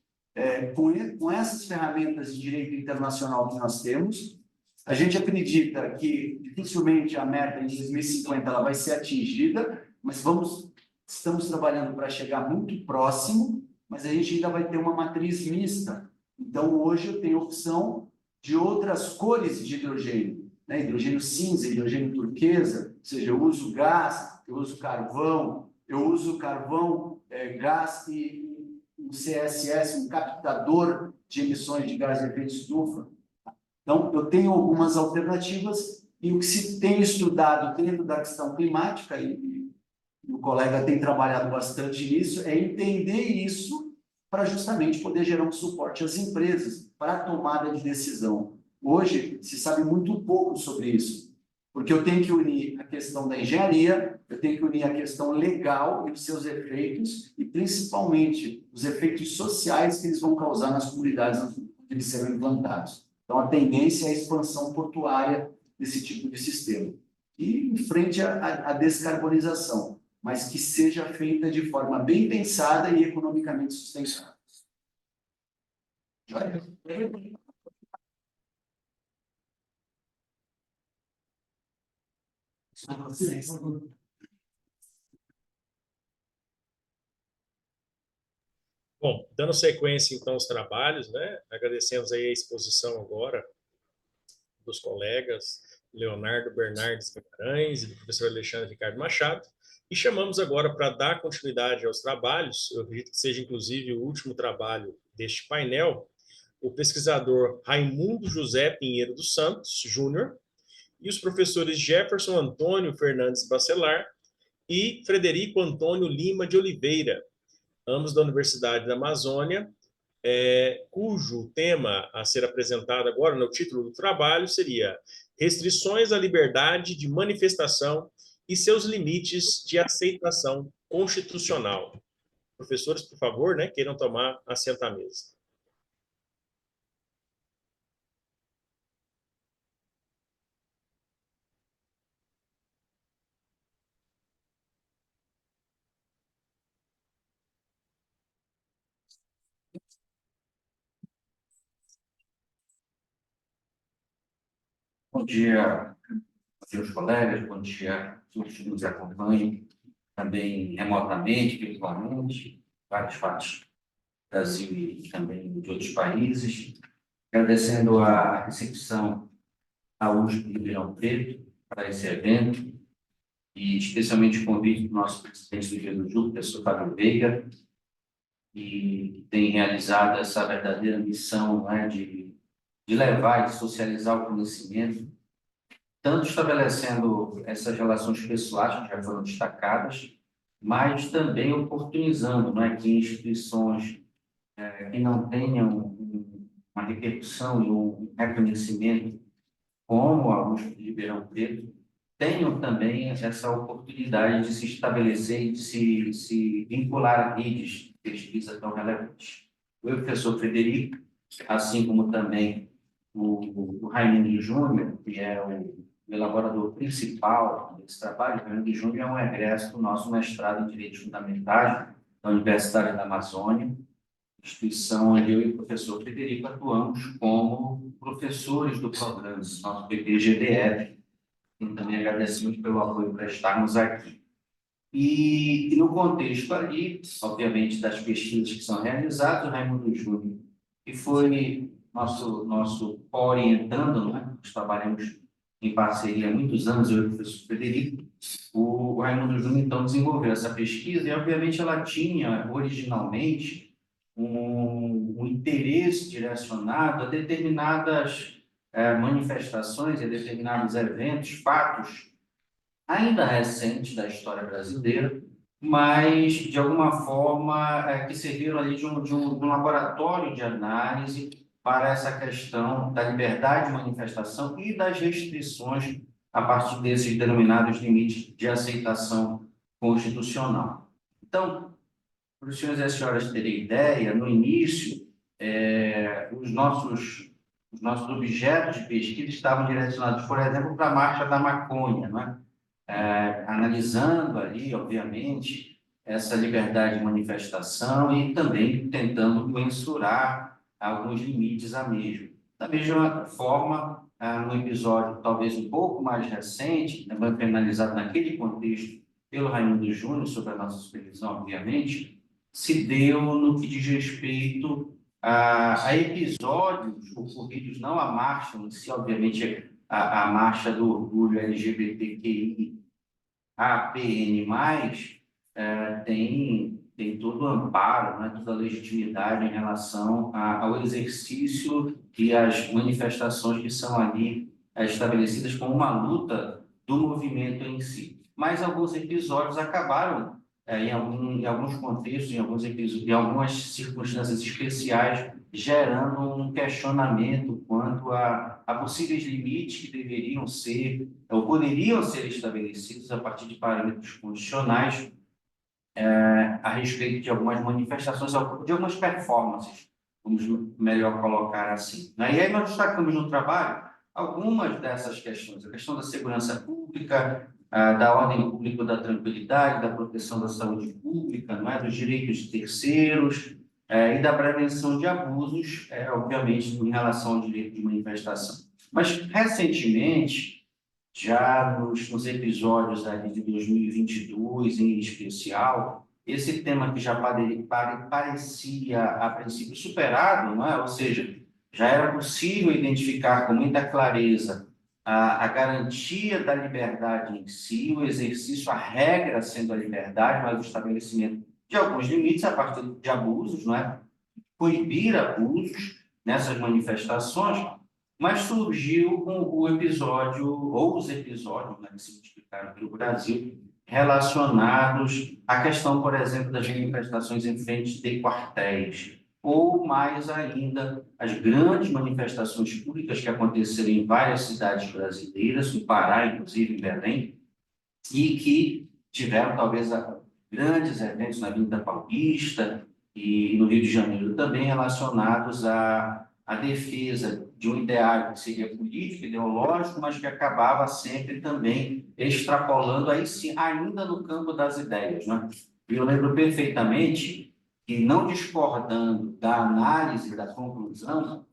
com essas ferramentas de direito internacional que nós temos. A gente acredita que dificilmente a meta em 2050 ela vai ser atingida, mas estamos trabalhando para chegar muito próximo, mas a gente ainda vai ter uma matriz mista. Então, hoje eu tenho opção de outras cores de hidrogênio, né? Hidrogênio cinza, hidrogênio turquesa, ou seja, eu uso gás, eu uso carvão, gás e um CSS, um captador de emissões de gás de efeito estufa. Então, eu tenho algumas alternativas e o que se tem estudado dentro da questão climática, e o colega tem trabalhado bastante nisso, é entender isso para justamente poder gerar um suporte às empresas para a tomada de decisão. Hoje, se sabe muito pouco sobre isso, porque eu tenho que unir a questão da engenharia, eu tenho que unir a questão legal e os seus efeitos, e principalmente os efeitos sociais que eles vão causar nas comunidades onde eles serão implantados. Então, a tendência é a expansão portuária desse tipo de sistema. E em frente à descarbonização, mas que seja feita de forma bem pensada e economicamente sustentável. Bom, dando sequência, então, aos trabalhos, né? Agradecemos aí a exposição agora dos colegas Leonardo Bernardes Guimarães e do professor Alexandre Ricardo Machado, e chamamos agora para dar continuidade aos trabalhos, eu acredito que seja inclusive o último trabalho deste painel, o pesquisador Raimundo José Pinheiro dos Santos, Júnior, e os professores Jefferson Antônio Fernandes Bacelar e Frederico Antônio Lima de Oliveira, ambos da Universidade da Amazônia, cujo tema a ser apresentado agora no título do trabalho seria Restrições à liberdade de manifestação e seus limites de aceitação constitucional. Professores, por favor, né, queiram tomar assento à mesa. Bom dia aos colegas, bom dia a todos que nos acompanham, também remotamente, virtualmente, várias partes do Brasil e também de outros países. Agradecendo a recepção à USP de Ribeirão Preto para esse evento, e especialmente o convite do nosso presidente do GEDUJU, professor Fábio Veiga, que tem realizado essa verdadeira missão, né, de levar e socializar o conhecimento, tanto estabelecendo essas relações pessoais que já foram destacadas, mas também oportunizando, né, que instituições que não tenham uma repercussão e um reconhecimento como a USP de Ribeirão Preto tenham também essa oportunidade de se estabelecer e de se vincular a redes de pesquisa tão relevantes. Eu, professor Frederico, assim como também o Raimundo Júnior, que é o elaborador principal desse trabalho. O Raimundo Júnior é um egresso do nosso mestrado em Direitos Fundamentais da Universidade da Amazônia, instituição onde eu e o professor Frederico atuamos como professores do programa, nosso PPGDF, e também agradecemos pelo apoio para estarmos aqui. E no contexto ali, obviamente, das pesquisas que são realizadas, o Raimundo Júnior, que foi nosso orientando, né? Nós trabalhamos em parceria há muitos anos, eu e o professor Frederico. O Raimundo Júnior, então, desenvolveu essa pesquisa e, obviamente, ela tinha, originalmente, um interesse direcionado a determinadas manifestações, a determinados eventos, fatos, ainda recentes da história brasileira, mas, de alguma forma, que serviram ali de um laboratório de análise para essa questão da liberdade de manifestação e das restrições a partir desses denominados limites de aceitação constitucional. Então, para os senhores e as senhoras terem ideia, no início, os nossos objetos de pesquisa estavam direcionados, por exemplo, para a Marcha da Maconha, né? Analisando ali, obviamente, essa liberdade de manifestação e também tentando mensurar alguns limites à mesma. Da mesma forma, no episódio talvez um pouco mais recente, também penalizado naquele contexto pelo Raimundo Júnior, sob a nossa supervisão, obviamente, se deu no que diz respeito a episódios ocorridos, não a marcha em si, obviamente, a marcha do orgulho LGBTQI, APN+, tem todo o amparo, né, toda a legitimidade em relação ao exercício e às manifestações que são ali estabelecidas como uma luta do movimento em si. Mas alguns episódios acabaram, em alguns contextos, em algumas circunstâncias especiais, gerando um questionamento quanto a possíveis limites que deveriam ser, ou poderiam ser estabelecidos a partir de parâmetros condicionais a respeito de algumas manifestações, de algumas performances, vamos melhor colocar assim. E aí nós destacamos no trabalho algumas dessas questões, a questão da segurança pública, da ordem pública, da tranquilidade, da proteção da saúde pública, não é? Dos direitos de terceiros, e da prevenção de abusos, obviamente, em relação ao direito de manifestação. Mas, recentemente, já nos episódios ali de 2022, em especial, esse tema que já parecia, a princípio, superado, não é? Ou seja, já era possível identificar com muita clareza a garantia da liberdade em si, o exercício, a regra sendo a liberdade, mas o estabelecimento de alguns limites a partir de abusos, não é? Proibir abusos nessas manifestações, mas surgiu o episódio, ou os episódios, né, que se multiplicaram pelo Brasil, relacionados à questão, por exemplo, das manifestações em frente de quartéis. ou mais ainda as grandes manifestações públicas que aconteceram em várias cidades brasileiras, no Pará, inclusive em Belém, e que tiveram talvez grandes eventos na Avenida Paulista e no Rio de Janeiro também relacionados à defesa de um ideário que seria político, ideológico, mas que acabava sempre também extrapolando aí sim, ainda no campo das ideias, né? E eu lembro perfeitamente que, não discordando da análise, da conclusão,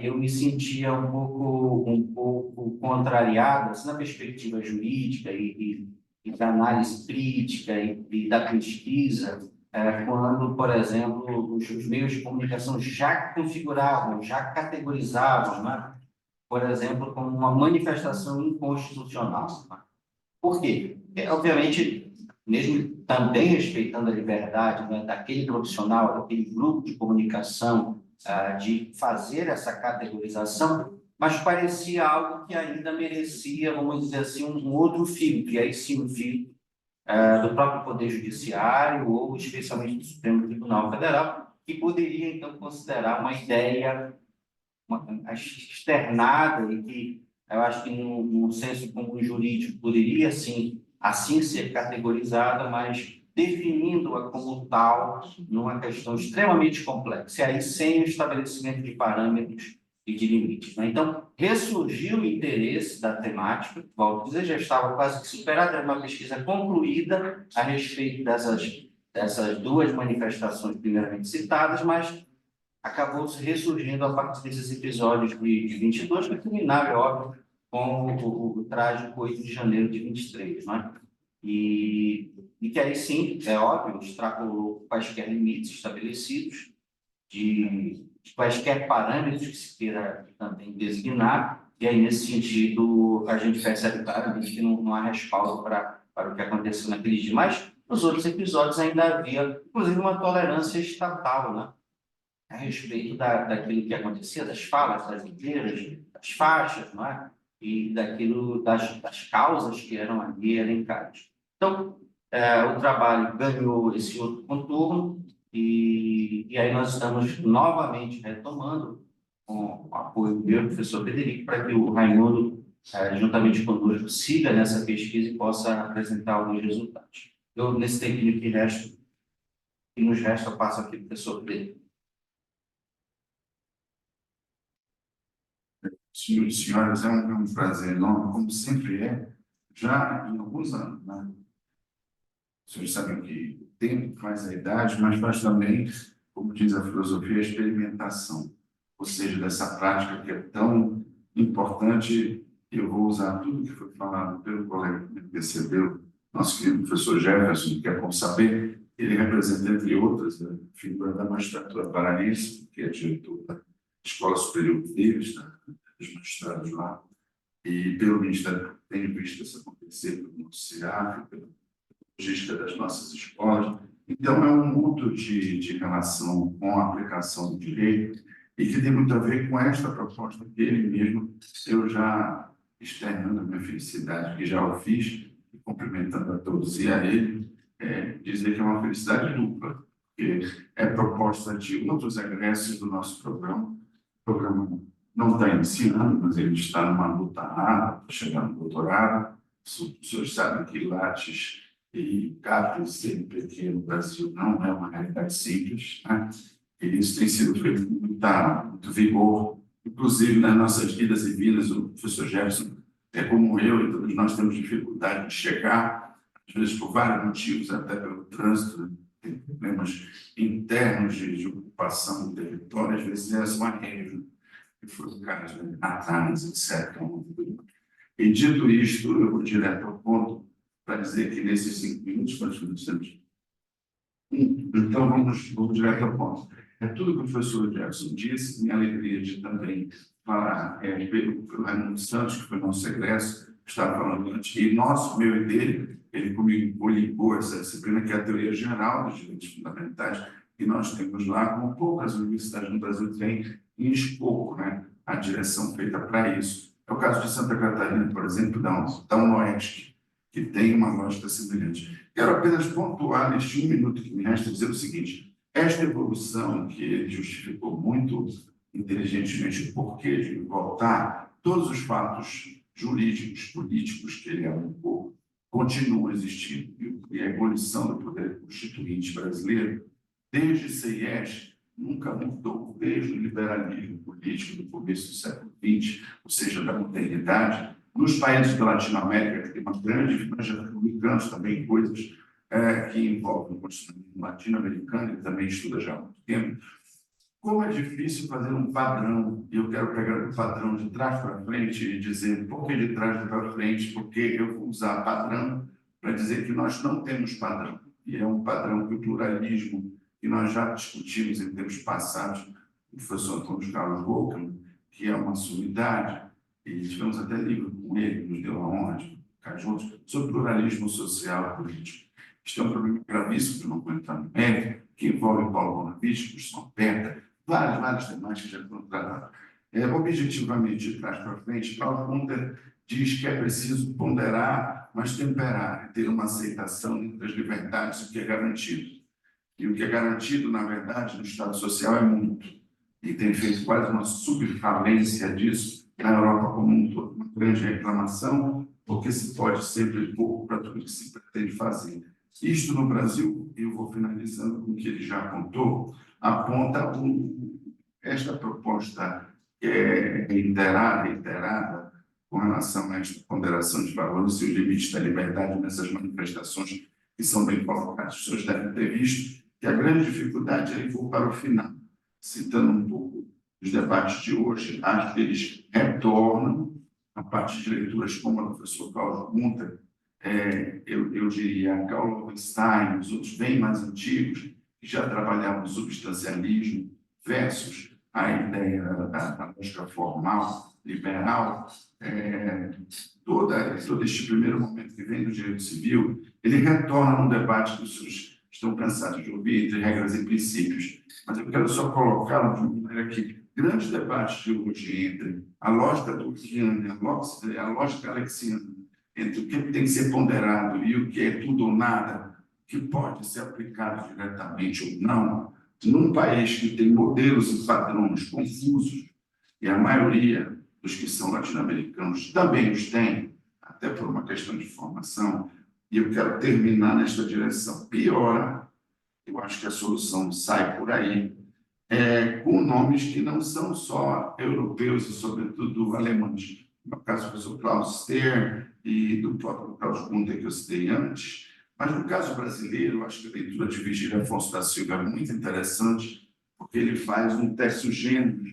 eu me sentia um pouco contrariado, assim, na perspectiva jurídica e da análise crítica e da pesquisa, quando, por exemplo, os meios de comunicação já configuravam, já categorizavam, né? Por exemplo, como uma manifestação inconstitucional. Né? Por quê? Porque, obviamente, mesmo também respeitando a liberdade, né, daquele profissional, daquele grupo de comunicação, de fazer essa categorização, mas parecia algo que ainda merecia, vamos dizer assim, um outro filtro, e aí sim um filtro do próprio Poder Judiciário ou especialmente do Supremo Tribunal Federal, que poderia, então, considerar uma ideia externada e que eu acho que, num senso comum jurídico, poderia, sim, assim ser categorizada, mas definindo-a como tal numa questão extremamente complexa, e aí sem o estabelecimento de parâmetros e de limites. Né? Então, ressurgiu o interesse da temática, volto a dizer, já estava quase que superada, era uma pesquisa concluída a respeito dessas duas manifestações primeiramente citadas, mas acabou ressurgindo a partir desses episódios de 22, que terminaram, é óbvio, com o trágico 8 de janeiro de 23, né? E que aí sim, é óbvio, extrapolou quaisquer limites estabelecidos, de quaisquer parâmetros que se queira também designar, e aí, nesse sentido, a gente percebe claramente que não há respaldo para o que aconteceu naquele dia. Mas, nos outros episódios, ainda havia, inclusive, uma tolerância estatal, né? A respeito daquilo que acontecia, das falas, das inteiras, das faixas, não é? E daquilo, das causas que eram ali elencadas. Então, o trabalho ganhou esse outro contorno e aí nós estamos novamente retomando, com o apoio do meu professor Federico, para que o Raimundo, juntamente conosco, siga nessa pesquisa e possa apresentar alguns resultados. Eu, nesse tempinho que nos resta, eu passo aqui para o professor Federico. Senhores e senhoras, é um prazer enorme, como sempre já em alguns anos, né? Os senhores sabem que o tempo faz a idade, mas faz também, como diz a filosofia, a experimentação, ou seja, dessa prática que é tão importante. Eu vou usar tudo que foi falado pelo colega que me antecedeu, nosso querido professor Jefferson, que é bom saber, ele representa, entre outras, a figura da magistratura paraense, que é diretor da Escola Superior deles, dos magistrados lá, e pelo Ministério tenho visto isso acontecer pelo nosso CIAF, pela logística das nossas escolas. Então, é um mundo de relação com a aplicação do direito e que tem muito a ver com esta proposta que ele mesmo, eu já externando a minha felicidade, que já o fiz, e cumprimentando a todos e a ele, dizer que é uma felicidade dupla, porque é proposta de outros egressos do nosso programa. O programa não está iniciando, mas ele está numa luta árdua para chegar no doutorado. Os senhores sabem que Lattes e CAPES, CNPq no Brasil não é uma realidade simples, né? E isso tem sido feito com muito vigor, inclusive nas nossas vidas e vidas. O professor Jefferson, como eu, e todos nós temos dificuldade de chegar, às vezes por vários motivos, até pelo trânsito, né? Tem problemas internos de ocupação do território, às vezes é uma regra, que foi o caso de Natália, etc. E dito isto, eu vou direto ao ponto para dizer que nesses 5 minutos nós temos. Então, vamos direto ao ponto. É tudo que o professor Jefferson disse, minha alegria de também falar pelo Raimundo Santos, que foi nosso egresso, estava falando antes, e meu e dele, ele comigo coligou essa disciplina, que é a Teoria Geral dos Direitos Fundamentais, que nós temos lá, como poucas universidades no Brasil têm, em pouco, né, a direção feita para isso. É o caso de Santa Catarina, por exemplo, da UNOESC, que tem uma lógica semelhante. Quero apenas pontuar neste 1 minuto que me resta, dizer o seguinte: esta evolução que ele justificou muito inteligentemente o porquê de voltar, todos os fatos jurídicos, políticos que ele alencou continuam existindo. E a evolução do poder constituinte brasileiro, desde CIES, nunca mudou, desde o liberalismo político do começo do século XX, ou seja, da modernidade. Nos países da Latinoamérica, que tem uma grande franja republicanos também, coisas que envolvem o constitucionalismo latino-americano, e também estuda já há muito tempo. Como é difícil fazer um padrão, e eu quero pegar o padrão de trás para frente e dizer por que de trás para frente, porque eu vou usar padrão para dizer que nós não temos padrão, e é um padrão que o pluralismo, que nós já discutimos em tempos passados, o professor Antônio Carlos Volkmann, que é uma sumidade, e tivemos até livro com ele, nos deu a honra de ficar juntos, sobre pluralismo social e político. Isto é um problema gravíssimo, que não vou entrar no mérito, que envolve Paulo Bonavides, Cristiano Perda, várias temáticas já foram tratadas. Objetivamente, de trás para frente, Paulo Hunter diz que é preciso ponderar, mas temperar, e ter uma aceitação entre as liberdades, o que é garantido. E o que é garantido, na verdade, no Estado Social é muito. E tem feito quase uma subfalência disso na Europa como um todo. Uma grande reclamação, porque se pode sempre pouco para tudo que se pretende fazer. Isto no Brasil, eu vou finalizando com o que ele já apontou, aponta esta proposta reiterada com relação a esta ponderação de valores e os limites da liberdade nessas manifestações que são bem colocadas. Os senhores devem ter visto que a grande dificuldade ele foi para o final, citando um pouco os debates de hoje, acho que eles retornam a partir de leituras como a do professor Carlos Gunter, eu diria Carl Lowenstein, os outros bem mais antigos, que já trabalhavam o substancialismo versus a ideia da lógica formal, liberal, todo este primeiro momento que vem do direito civil, ele retorna num debate que os senhores estão cansados de ouvir, entre regras e princípios. Mas eu quero só colocá-lo de uma maneira que grandes debates de hoje entre a lógica durkheimiana, a lógica alexiana, entre o que tem que ser ponderado e o que é tudo ou nada, que pode ser aplicado diretamente ou não, num país que tem modelos e padrões confusos, e a maioria dos que são latino-americanos também os tem, até por uma questão de formação, e eu quero terminar nesta direção. Piora, eu acho que a solução sai por aí, com nomes que não são só europeus e, sobretudo, alemães. No caso do professor Klaus Stern e do próprio Klaus Gunter, que eu citei antes. Mas, no caso brasileiro, eu acho que a leitura de Virgílio Afonso da Silva é muito interessante, porque ele faz um terço gênero,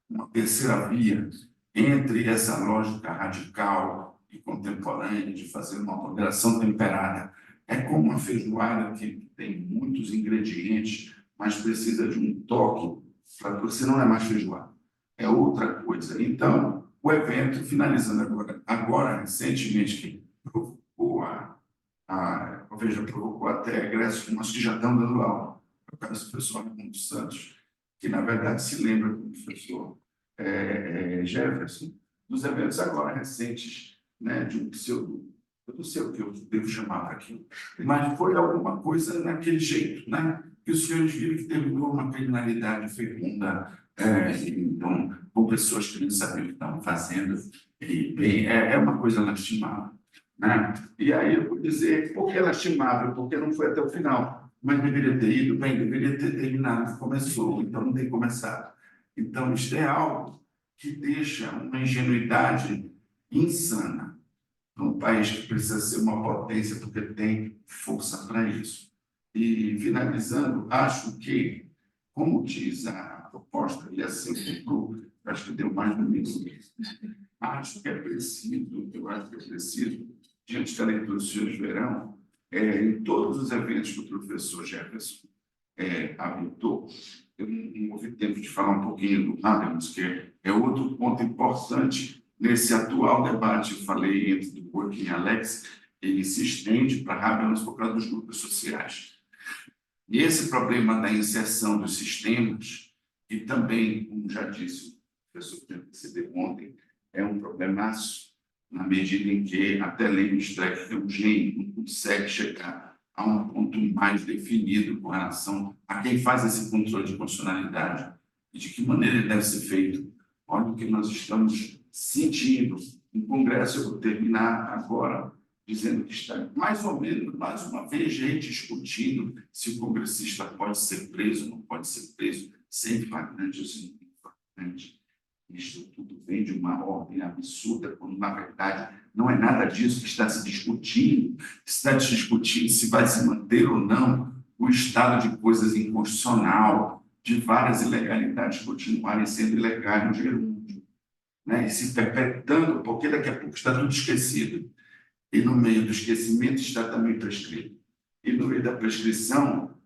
uma terceira via, entre essa lógica radical e contemporânea de fazer uma moderação temperada. É como uma feijoada que tem muitos ingredientes, mas precisa de um toque, porque senão não é mais feijoada, é outra coisa. Então, o evento, finalizando agora recentemente, que provocou provocou até egressos nossos que já estão dando aula. O caso do professor Raimundo Santos, que, na verdade, se lembra do professor Jefferson, dos eventos agora recentes, né, de um pseudo, eu não sei o que eu devo chamar para aquilo, mas foi alguma coisa naquele jeito, né, que os senhores viram que terminou uma criminalidade fecunda, então, com pessoas que não sabiam o que estavam fazendo, e é uma coisa lastimável, né? E aí eu vou dizer, por que lastimável? Porque não foi até o final, mas deveria ter ido bem, deveria ter terminado, começou, então não tem começado. Então, isto é algo que deixa uma ingenuidade insana para um país que precisa ser uma potência, porque tem força para isso. E, finalizando, acho que, como diz a proposta, e assim ficou, acho que deu mais de um minuto, acho que é preciso, diante da leitura dos senhores verão, em todos os eventos que o professor Jefferson habilitou, eu não houve tempo de falar um pouquinho do Habermas, que é outro ponto importante nesse atual debate. Eu falei entre do Dworkin e Alex, ele se estende para Habermas por causa dos grupos sociais. E esse problema da inserção dos sistemas, e também, como já disse o professor que percebeu ontem, é um problemaço, na medida em que até Levi Streck, que é um gênio, não consegue chegar há um ponto mais definido com relação a quem faz esse controle de constitucionalidade e de que maneira ele deve ser feito. Olha o que nós estamos sentindo. O Congresso, eu vou terminar agora dizendo que está mais ou menos, mais uma vez, discutindo se o congressista pode ser preso ou não pode ser preso, sem flagrante ou sem flagrante. Isso tudo vem de uma ordem absurda, quando, na verdade, não é nada disso que está se discutindo. Está se discutindo se vai se manter ou não o estado de coisas inconstitucional, de várias ilegalidades continuarem sendo ilegais no gerúndio, né? E se perpetuando, porque daqui a pouco está tudo esquecido. E no meio do esquecimento está também prescrito. E no meio da prescrição,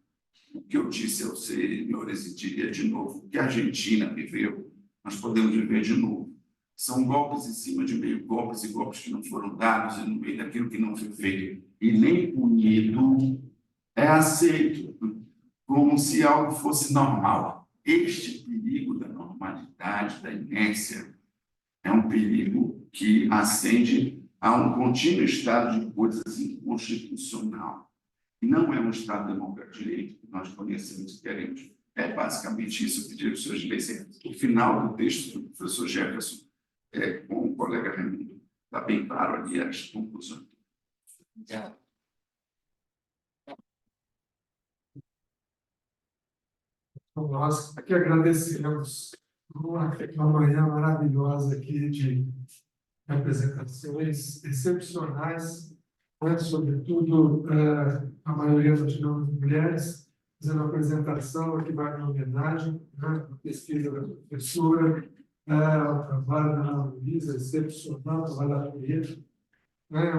o que eu disse aos senhores, e diria de novo, o que a Argentina viveu, nós podemos viver de novo. São golpes em cima de meio golpes e golpes que não foram dados, e no meio daquilo que não foi feito e nem punido, é aceito como se algo fosse normal. Este perigo da normalidade, da inércia, é um perigo que acende a um contínuo estado de coisas inconstitucional. E não é um Estado democrático de direito que nós conhecemos e queremos. É basicamente isso que os senhores lessem. O final do texto do professor Jefferson, com o colega Raimundo, está bem claro ali as conclusões. Obrigado. Nós aqui agradecemos uma manhã maravilhosa aqui de apresentações excepcionais, né? Sobretudo a maioria das mulheres, fazendo a apresentação aqui vai em homenagem, né? A pesquisa da professora, o trabalho da Ana Luísa, excepcional, o trabalho da Luísa, né?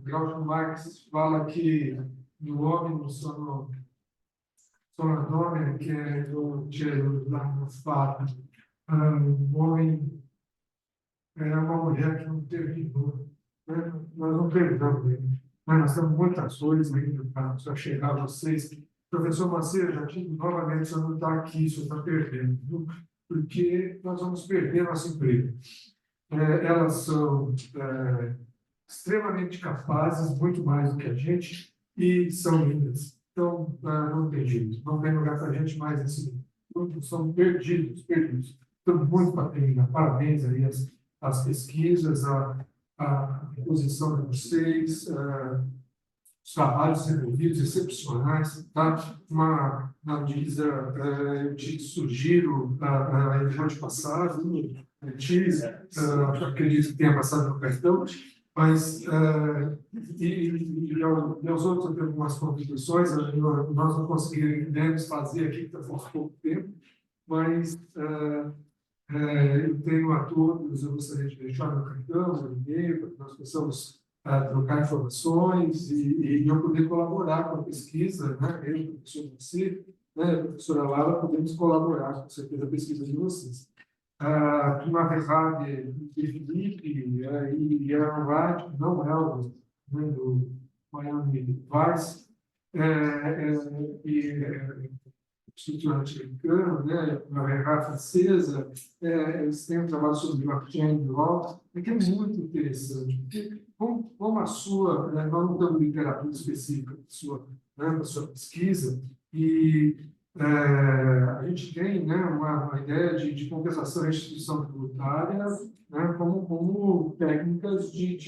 Groucho Marx fala que no homem no sono donne che lo cielo l'hanno fatta. Um homem é uma mulher que não terminou, né? Nós não terminamos ainda, mas nós temos muitas coisas ainda para chegar a vocês. Professor Macedo, já tive novamente, você não está aqui, você está perdendo, viu? Porque nós vamos perder nosso emprego. Elas são extremamente capazes, muito mais do que a gente, e são lindas. Então, não tem jeito, não tem lugar para a gente mais nesse mundo. São perdidos. Estamos muito para terminar. Parabéns aí às pesquisas, à posição de vocês, os trabalhos envolvidos, excepcionais. Tá? Lisa, eu te sugiro, pode passar, acredito que tenha passado no cartão, mas e aos outros têm algumas contribuições, nós não conseguiremos fazer aqui, porque faz pouco tempo, mas eu tenho a todos, eu gostaria de deixar no cartão, no e-mail, para que nós possamos trocar informações e eu poder colaborar com a pesquisa, né? Eu, professor você, né? A professora Lara, podemos colaborar com certeza a pesquisa de vocês. Na verdade, de Felipe e a Wright, não é o do Miami Vice, Instituto Americano, né, na verdade francesa, eles têm um trabalho sobre blockchain law, que é muito interessante, porque como a sua, nós não temos literatura específica da sua pesquisa, e a gente tem, né, uma ideia de compensação da instituição tributária, né, como técnicas de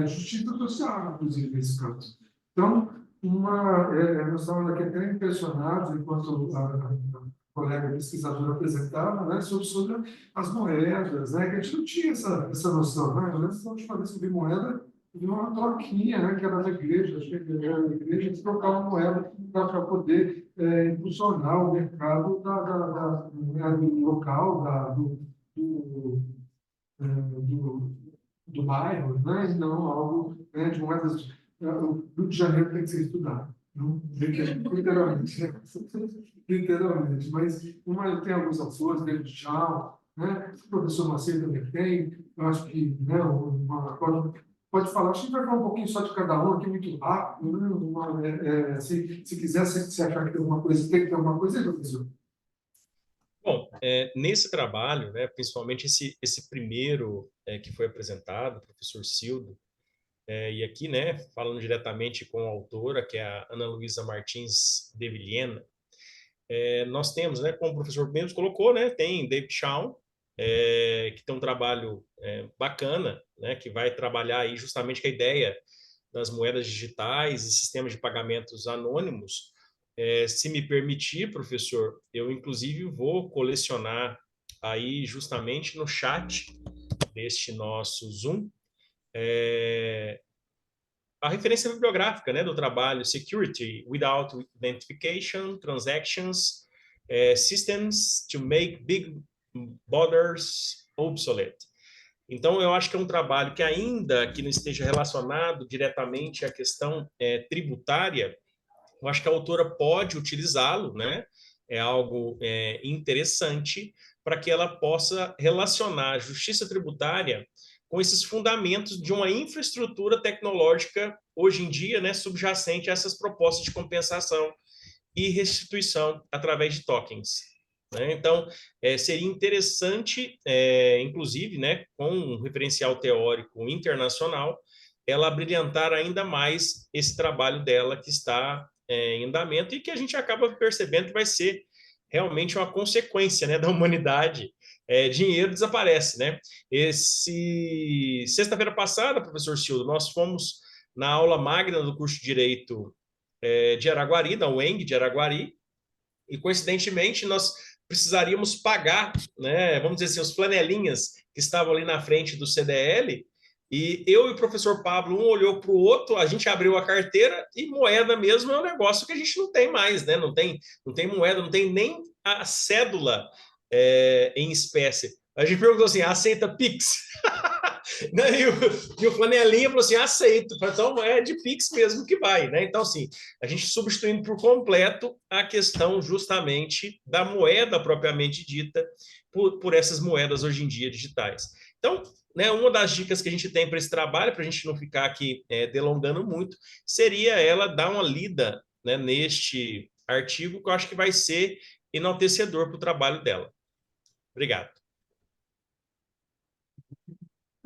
justiça social, inclusive, nesse caso. Então, nós estávamos aqui até impressionados, enquanto a colega pesquisadora apresentava, né, sobre as moedas, né, que a gente não tinha essa noção. Né? Eu lembro da última vez que eu vi moeda, eu vi uma troquinha, né, que era da igreja, acho que era da igreja, que trocava moeda para poder impulsionar o mercado do local, do bairro, né, e não algo, né, de moedas. O Rio de Janeiro tem que ser estudado, não? Literalmente, literalmente. Mas tem alguns autores, David Shaw, né? O professor Macedo também tem. Eu acho que, né, pode falar. Acho que vai falar um pouquinho só de cada um aqui, muito rápido. Né? Se quiser, se achar que tem alguma coisa, tem que ter alguma coisa aí, professor. Bom, nesse trabalho, né, principalmente esse primeiro que foi apresentado, o professor Sildo, e aqui, né, falando diretamente com a autora, que é a Ana Luísa Martins de Vilhena, nós temos, né, como o professor mesmo colocou, né, tem David Shaw, que tem um trabalho bacana, né, que vai trabalhar aí justamente com a ideia das moedas digitais e sistemas de pagamentos anônimos. Se me permitir, professor, eu inclusive vou colecionar aí justamente no chat deste nosso Zoom a referência bibliográfica, né, do trabalho Security Without Identification, Transactions, Systems to Make Big Borders Obsolete. Então, eu acho que é um trabalho que, ainda que não esteja relacionado diretamente à questão tributária, eu acho que a autora pode utilizá-lo, né? É algo interessante para que ela possa relacionar a justiça tributária com esses fundamentos de uma infraestrutura tecnológica, hoje em dia, né, subjacente a essas propostas de compensação e restituição através de tokens. Né? Então, seria interessante, inclusive, né, com um referencial teórico internacional, ela brilhantar ainda mais esse trabalho dela que está em andamento e que a gente acaba percebendo que vai ser realmente uma consequência, né, da humanidade. Dinheiro desaparece, né? Sexta-feira passada, professor Silvio, nós fomos na aula magna do curso de Direito de Araguari, da UENG de Araguari, e coincidentemente nós precisaríamos pagar, né, vamos dizer assim, os flanelinhas que estavam ali na frente do CDL, e eu e o professor Pablo, um olhou para o outro, a gente abriu a carteira, e moeda mesmo é um negócio que a gente não tem mais, né? Não tem moeda, não tem nem a cédula em espécie. A gente perguntou assim, aceita Pix? E o flanelinha falou assim, aceito. Então, é de Pix mesmo que vai, né? Então, assim, a gente substituindo por completo a questão justamente da moeda propriamente dita por essas moedas hoje em dia digitais. Então, né, uma das dicas que a gente tem para esse trabalho, para a gente não ficar aqui delongando muito, seria ela dar uma lida, né, neste artigo, que eu acho que vai ser enaltecedor para o trabalho dela. Obrigado.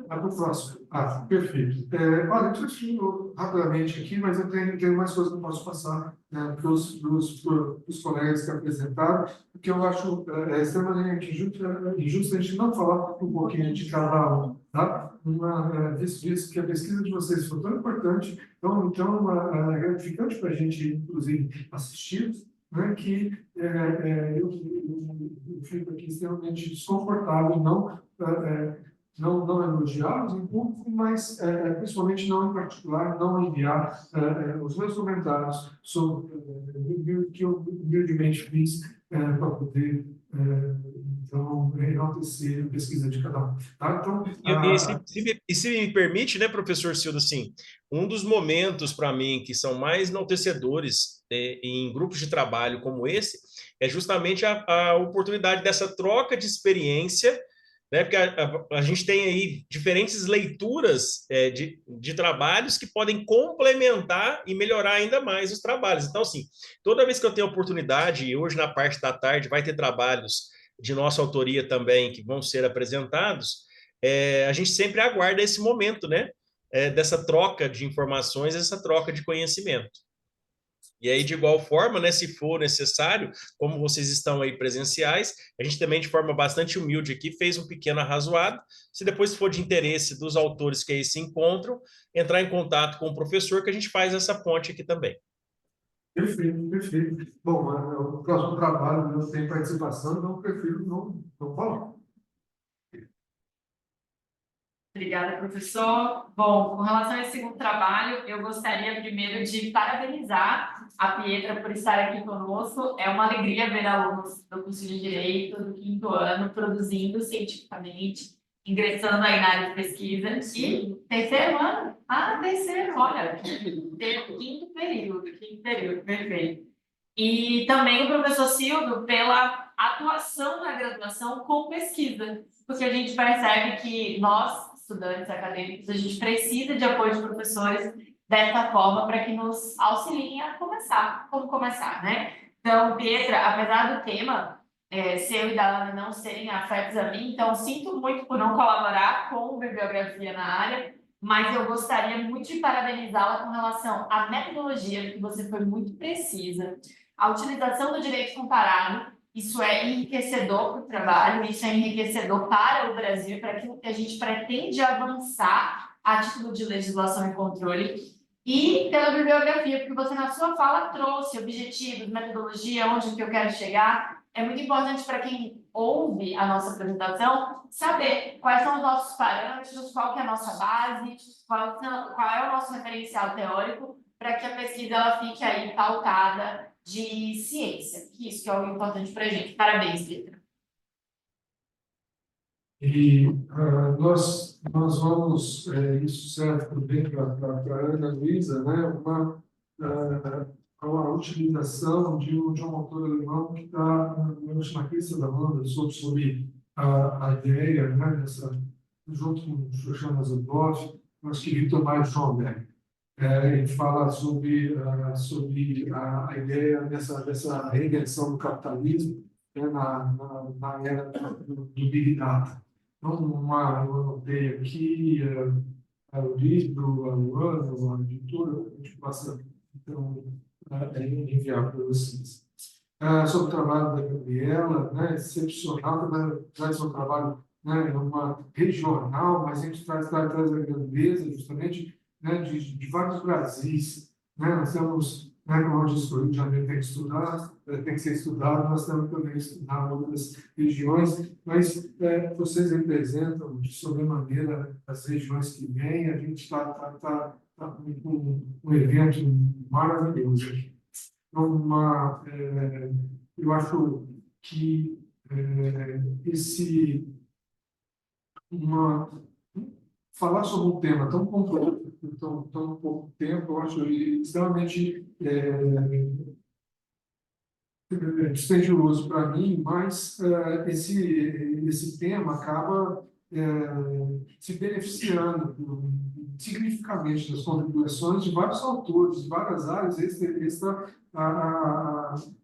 Para o próximo. Perfeito. Olha, estou assistindo rapidamente aqui, mas eu tenho mais coisas que eu posso passar, né, para os colegas que apresentaram, porque eu acho extremamente injusto a gente não falar um pouquinho de cada um, tá? Visto que a pesquisa de vocês foi tão importante, então é gratificante para a gente, inclusive, assistir, né, que eu fico aqui extremamente desconfortável, não elogiá-los em público, mas principalmente não em particular, não enviar os meus comentários sobre que eu humildemente fiz para poder então enaltecer a pesquisa de cada um. Tá? Então, se me permite, né, professor Silvio, assim, um dos momentos para mim que são mais enaltecedores em grupos de trabalho como esse é justamente a oportunidade dessa troca de experiência, né? Porque a gente tem aí diferentes leituras de trabalhos que podem complementar e melhorar ainda mais os trabalhos. Então, assim, toda vez que eu tenho oportunidade, e hoje na parte da tarde vai ter trabalhos de nossa autoria também que vão ser apresentados, a gente sempre aguarda esse momento, né? Dessa troca de informações, essa troca de conhecimento. E aí, de igual forma, né, se for necessário, como vocês estão aí presenciais, a gente também, de forma bastante humilde aqui, fez um pequeno arrazoado. Se depois for de interesse dos autores que aí se encontram, entrar em contato com o professor, que a gente faz essa ponte aqui também. Perfeito, perfeito. Bom, o próximo trabalho não tem participação, então eu prefiro não falar. Obrigada, professor. Bom, com relação a esse segundo trabalho, eu gostaria primeiro de parabenizar a Pietra por estar aqui conosco. É uma alegria ver alunos do curso de Direito do 5º ano produzindo cientificamente, ingressando aí na área de pesquisa. E terceiro ano? Terceiro, olha, quinto período, perfeito. E também o professor Silvio pela atuação na graduação com pesquisa, porque a gente percebe que nós, estudantes acadêmicos, a gente precisa de apoio de professores dessa forma para que nos auxiliem a começar, como começar, né? Então, Pietra, apesar do tema seu e da Ana não serem afetos a mim, então sinto muito por não colaborar com bibliografia na área, mas eu gostaria muito de parabenizá-la com relação à metodologia, que você foi muito precisa, a utilização do direito comparado. Isso é enriquecedor para o trabalho, isso é enriquecedor para o Brasil, para aquilo que a gente pretende avançar a título de legislação e controle, e pela bibliografia, porque você na sua fala trouxe objetivos, metodologia, onde que eu quero chegar. É muito importante para quem ouve a nossa apresentação saber quais são os nossos parâmetros, qual que é a nossa base, qual é o nosso referencial teórico, para que a pesquisa ela fique aí pautada de ciência, que isso que é o importante para a gente. Parabéns, Vitor. E nós vamos, isso serve também para a Ana Luísa, né, a utilização de um autor alemão que está na crista da onda sobre a ideia, né, junto com o Shoshana Zuboff, mas que Victor Mayer Schomberg. Ele fala sobre a ideia dessa redenção do capitalismo, né, na era do Big Data. Então, eu anotei aqui o livro, o ano, a editora, a gente passa então, enviar para vocês. Sobre o trabalho da Gabriela, né, excepcional, na verdade, é um trabalho, né, uma regional, mas a gente traz a grandeza justamente, né, de vários Brasis. Né, nós temos, né, como eu disse, o Rio de Janeiro tem que estudar, tem que ser estudado, nós temos também que estudar outras regiões, mas vocês representam de sobremaneira as regiões que vêm, a gente está com um evento maravilhoso aqui. Então, eu acho que falar sobre um tema tão complexo, tão pouco tempo, eu acho extremamente dispendioso para mim, mas esse tema acaba se beneficiando significativamente das contribuições de vários autores, de várias áreas,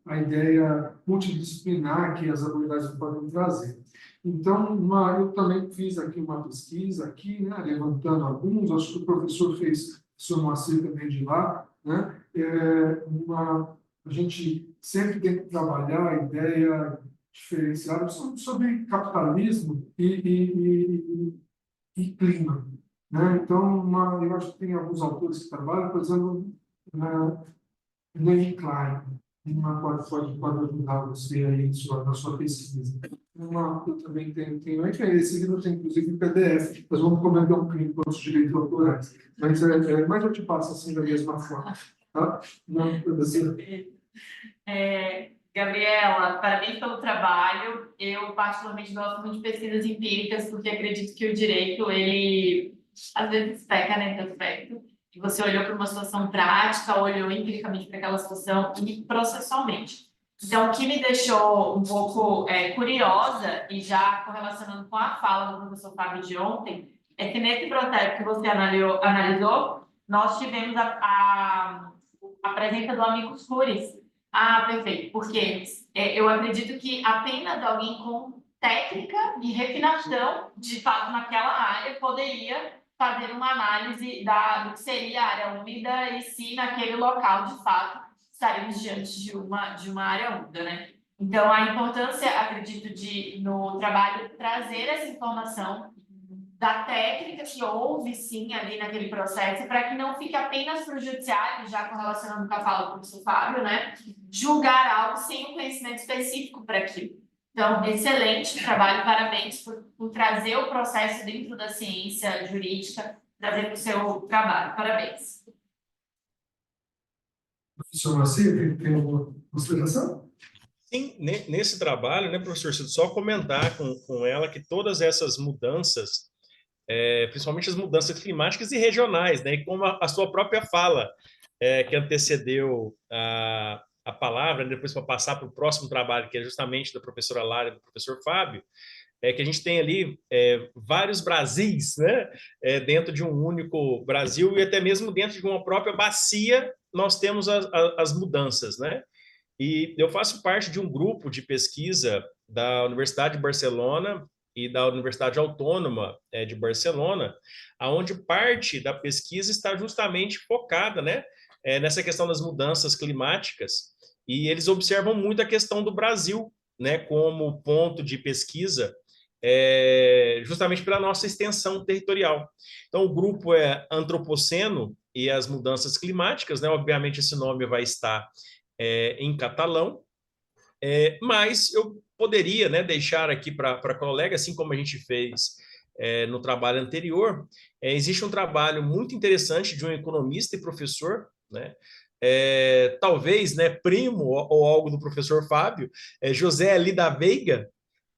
a ideia multidisciplinar que as abordagens podem trazer. Então, eu também fiz aqui uma pesquisa, aqui, né, levantando alguns, acho que o professor fez, o senhor Moacir também de lá, né, a gente sempre tem que trabalhar a ideia diferenciada sobre capitalismo e clima. Né? Então, eu acho que tem alguns autores que trabalham, por exemplo, Levi Klein, pode ajudar você aí na sua pesquisa. Eu também tenho esse livro tem inclusive em PDF, nós vamos comentar um pouquinho com os direitos autorais, mas eu te passo assim da mesma forma. Tá? Não, Gabriela, parabéns pelo trabalho. Eu, particularmente, gosto muito de pesquisas empíricas, porque acredito que o direito, ele, às vezes, peca nesse aspecto. E você olhou para uma situação prática, olhou empiricamente para aquela situação e processualmente. Então, o que me deixou um pouco curiosa, e já correlacionando com a fala do professor Fábio de ontem, é que nesse processo que você analisou, nós tivemos a presença do amicus curiae. Ah, perfeito, porque eu acredito que apenas alguém com técnica e refinação, de fato, naquela área, poderia fazer uma análise do que seria a área úmida e se naquele local, de fato, estaremos diante de uma área úmida, né? Então, a importância, acredito, no trabalho trazer essa informação da técnica que houve, sim, ali naquele processo, para que não fique apenas para o judiciário, já correlacionando com a fala do professor Fábio, né? Julgar algo sem um conhecimento específico para aquilo. Então, excelente trabalho, parabéns por trazer o processo dentro da ciência jurídica, trazer para o seu trabalho. Parabéns. Professor Moacir, tem alguma consideração? Sim, nesse trabalho, né, professor, só comentar com ela que todas essas mudanças, principalmente as mudanças climáticas e regionais, né, e como a sua própria fala, que antecedeu a palavra, né, depois para passar para o próximo trabalho, que é justamente da professora Lara e do professor Fábio, que a gente tem ali vários Brasis, né, dentro de um único Brasil e até mesmo dentro de uma própria bacia nós temos as mudanças, né? E eu faço parte de um grupo de pesquisa da Universidade de Barcelona e da Universidade Autônoma de Barcelona, aonde parte da pesquisa está justamente focada, né, nessa questão das mudanças climáticas, e eles observam muito a questão do Brasil, né, como ponto de pesquisa, justamente pela nossa extensão territorial. Então, o grupo é Antropoceno e as mudanças climáticas, né? Obviamente, esse nome vai estar em catalão, mas eu poderia, né, deixar aqui para colega, assim como a gente fez no trabalho anterior, existe um trabalho muito interessante de um economista e professor, né? Talvez, né, primo ou algo do professor Fábio, José Ali da Veiga,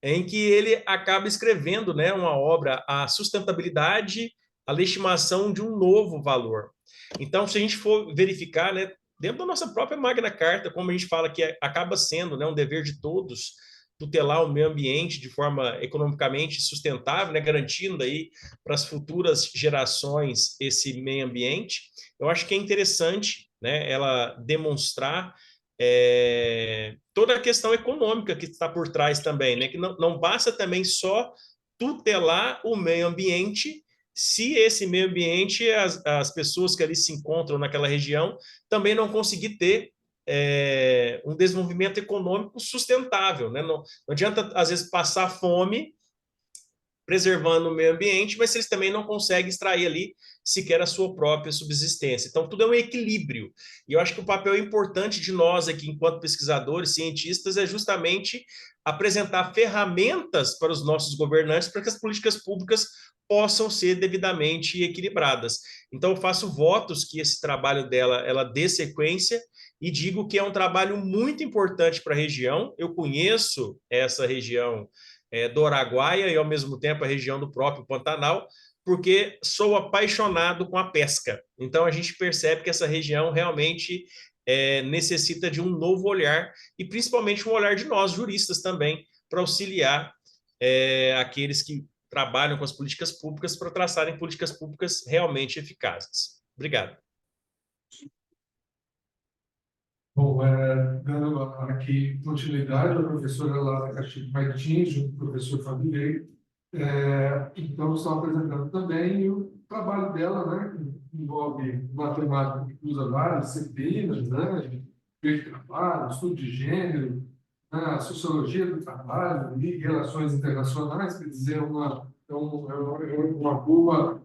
em que ele acaba escrevendo, né, uma obra, A Sustentabilidade, a Legitimação de um Novo Valor. Então, se a gente for verificar, né, dentro da nossa própria Magna Carta, como a gente fala que acaba sendo, né, um dever de todos tutelar o meio ambiente de forma economicamente sustentável, né, garantindo aí para as futuras gerações esse meio ambiente, eu acho que é interessante, né, ela demonstrar toda a questão econômica que está por trás também, né? Que não basta também só tutelar o meio ambiente, se esse meio ambiente, as pessoas que ali se encontram naquela região, também não conseguir ter um desenvolvimento econômico sustentável, né? Não adianta, às vezes, passar fome preservando o meio ambiente, mas eles também não conseguem extrair ali sequer a sua própria subsistência. Então, tudo é um equilíbrio. E eu acho que o papel importante de nós aqui, enquanto pesquisadores, cientistas, é justamente apresentar ferramentas para os nossos governantes para que as políticas públicas possam ser devidamente equilibradas. Então, eu faço votos que esse trabalho dela, ela dê sequência, e digo que é um trabalho muito importante para a região. Eu conheço essa região do Araguaia e, ao mesmo tempo, a região do próprio Pantanal, porque sou apaixonado com a pesca. Então, a gente percebe que essa região realmente necessita de um novo olhar, e principalmente um olhar de nós, juristas, também, para auxiliar aqueles que trabalham com as políticas públicas para traçarem políticas públicas realmente eficazes. Obrigado. Bom, dando aqui continuidade à professora Lara Castilho Martins, junto com o professor Fábio Leite, então, estão apresentando também o trabalho dela, né, que envolve matemática que usa várias disciplinas, né, de trabalho, estudo de gênero, né, a sociologia do trabalho e relações internacionais, quer dizer, uma boa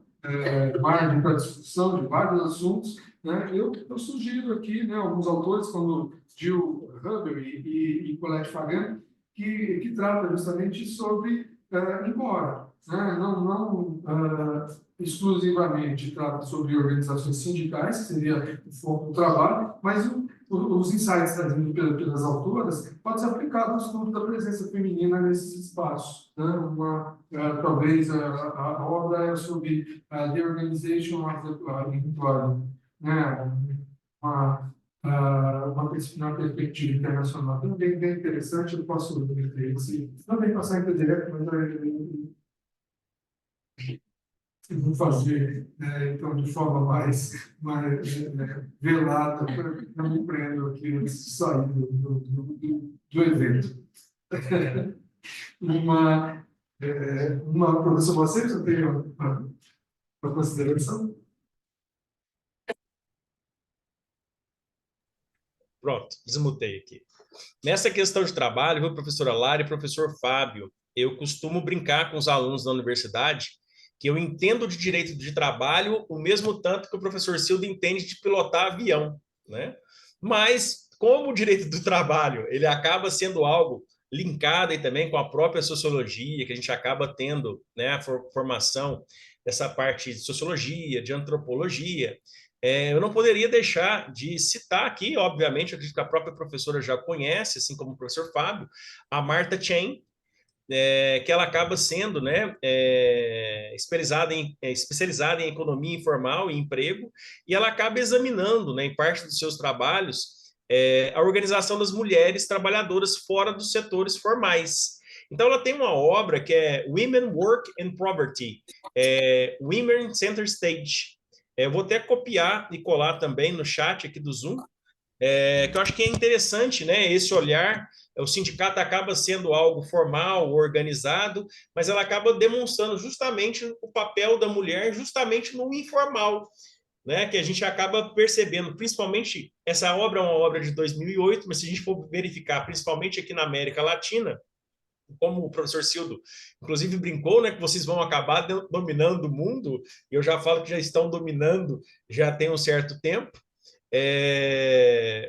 margem para discussão de vários assuntos, né? Eu sugiro aqui, né, alguns autores, como Jill Huber e Colette Fagan, que tratam justamente sobre, embora, né, não exclusivamente trata sobre organizações sindicais, que seria o foco do trabalho, mas os insights trazidos pelas autoras podem ser aplicados no estudo da presença feminina nesses espaços, né? Talvez a obra é sobre The Organization of the Employment, né? Uma perspectiva internacional também bem interessante. Eu posso também passar em PDF, mas eu vou fazer, então, de forma mais velada, para que não me prendo aqui antes de sair do evento. Professor, você tem uma consideração? Pronto, desmutei aqui. Nessa questão de trabalho, viu, professora Lara e professor Fábio, eu costumo brincar com os alunos da universidade que eu entendo de direito de trabalho o mesmo tanto que o professor Sildo entende de pilotar avião, né? Mas, como o direito do trabalho, ele acaba sendo algo linkado aí também com a própria sociologia, que a gente acaba tendo, né, a formação dessa parte de sociologia, de antropologia, eu não poderia deixar de citar aqui, obviamente, eu acredito que a própria professora já conhece, assim como o professor Fábio, a Martha Chen, que ela acaba sendo, né, especializada em economia informal e emprego, e ela acaba examinando, né, em parte dos seus trabalhos, a organização das mulheres trabalhadoras fora dos setores formais. Então, ela tem uma obra que é Women, Work and Poverty, Women Center Stage. Eu vou até copiar e colar também no chat aqui do Zoom, que eu acho que é interessante, né, esse olhar. O sindicato acaba sendo algo formal, organizado, mas ela acaba demonstrando justamente o papel da mulher, justamente no informal, né, que a gente acaba percebendo, principalmente, essa obra é uma obra de 2008, mas se a gente for verificar, principalmente aqui na América Latina, como o professor Cildo, inclusive, brincou, né, que vocês vão acabar dominando o mundo, e eu já falo que já estão dominando já tem um certo tempo,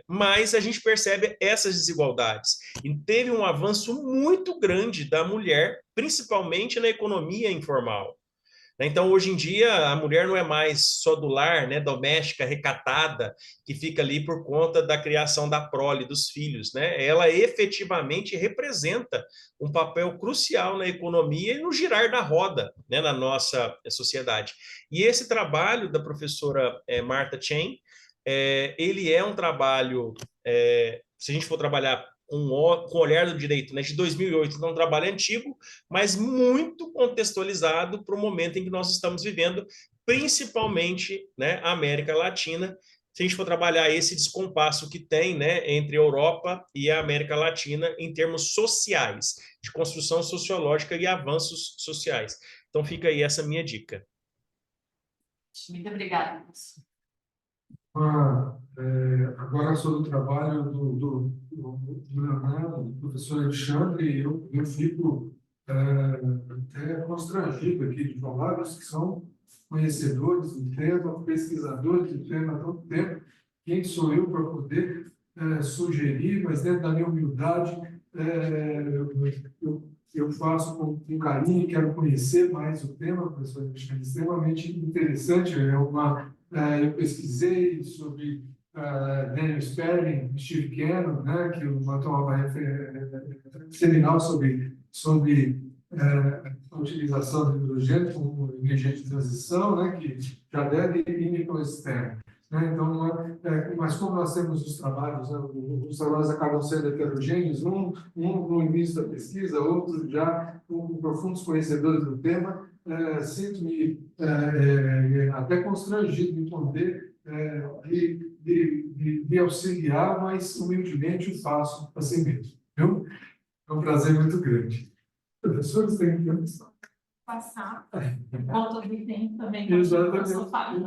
mas a gente percebe essas desigualdades. E teve um avanço muito grande da mulher, principalmente na economia informal. Então, hoje em dia, a mulher não é mais só do lar, né, doméstica, recatada, que fica ali por conta da criação da prole, dos filhos, né? Ela efetivamente representa um papel crucial na economia e no girar da roda, né, na nossa sociedade. E esse trabalho da professora Martha Chen, ele é um trabalho, se a gente for trabalhar com o olhar do direito, né, de 2008, então um trabalho antigo, mas muito contextualizado para o momento em que nós estamos vivendo, principalmente, né, a América Latina. Se a gente for trabalhar esse descompasso que tem, né, entre a Europa e a América Latina em termos sociais, de construção sociológica e avanços sociais. Então fica aí essa minha dica. Muito obrigada. Agora, sobre o trabalho do Leonardo, do professor Alexandre, eu fico até constrangido aqui de falar, que são conhecedores do tema, pesquisadores do tema há tanto tempo. Quem sou eu para poder sugerir, mas dentro da minha humildade, eu faço com carinho, quero conhecer mais o tema, professor Alexandre, extremamente interessante, eu pesquisei sobre Daniel Sperling, Steve Cannon, né, que matou uma seminal sobre a utilização do hidrogênio como energia de transição, né, que já deve ir externo. Né? Então, mas como nós temos os trabalhos, né, os trabalhos acabam sendo heterogêneos, um no início da pesquisa, outro já com profundos conhecedores do tema, sinto-me até constrangido em poder de auxiliar, mas humildemente o faço assim mesmo. Viu? É um prazer muito grande. Professores têm que Passar. Outro item também. Exatamente. O professor Fábio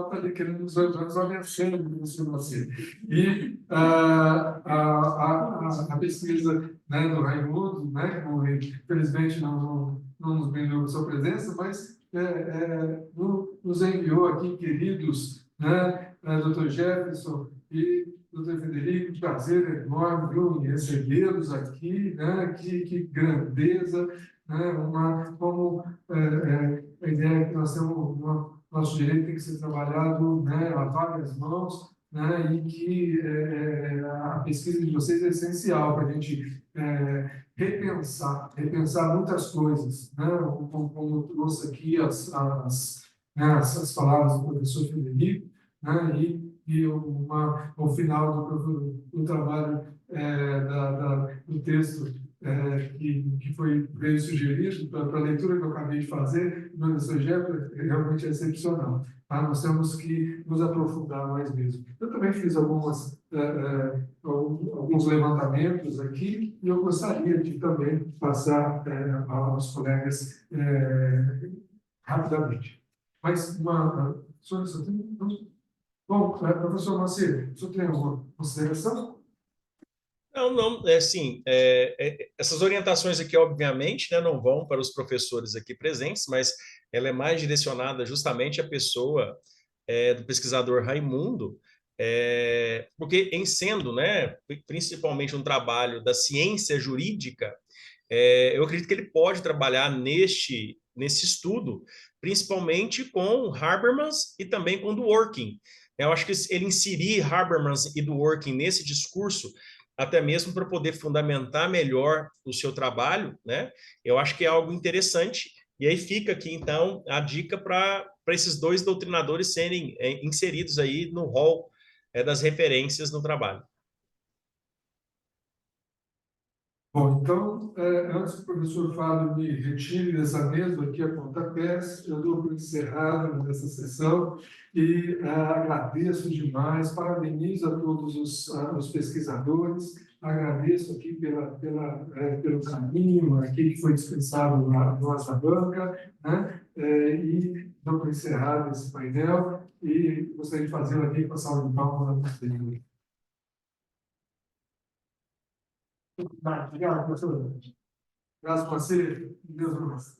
está ali querendo nos ameaçando, professor Macedo. E a pesquisa, né, do Raimundo, né, que infelizmente não nos brindou com sua presença, mas nos enviou aqui, queridos, né, Dr. Jefferson e Dr. Federico, prazer enorme, viu, em recebê-los aqui, né, que grandeza, né, como a ideia é que nós temos nosso direito tem que ser trabalhado, né, a várias mãos, né, e que a pesquisa de vocês é essencial para a gente repensar muitas coisas, né, como trouxe aqui as palavras do professor Federico, né, e o final do trabalho do texto que veio sugerido para a leitura que eu acabei de fazer, do professor Jefferson, realmente é excepcional. Tá? Nós temos que nos aprofundar mais mesmo. Eu também fiz alguns levantamentos aqui e eu gostaria de também passar aos colegas rapidamente. Mas, bom, professor Macedo, o senhor tem alguma consideração? Não, assim, essas orientações aqui, obviamente, né, não vão para os professores aqui presentes, mas ela é mais direcionada justamente à pessoa do pesquisador Raimundo, porque em sendo, né, principalmente um trabalho da ciência jurídica, eu acredito que ele pode trabalhar nesse estudo, principalmente com Habermas e também com Dworkin. Eu acho que ele inserir Habermas e Dworkin nesse discurso, até mesmo para poder fundamentar melhor o seu trabalho, né? Eu acho que é algo interessante. E aí fica aqui, então, a dica para esses dois doutrinadores serem inseridos aí no rol das referências no trabalho. Bom, então, antes que o professor Fábio me retire dessa mesa aqui a pontapés, eu dou por encerrado nessa sessão e agradeço demais, parabenizo a todos os pesquisadores, agradeço aqui pelo caminho aqui que foi dispensado na nossa banca, né? E dou por encerrado esse painel e gostaria de fazê-lo aqui com a salva de palmas na posterior. Obrigado, professor. Graças a você, Deus nos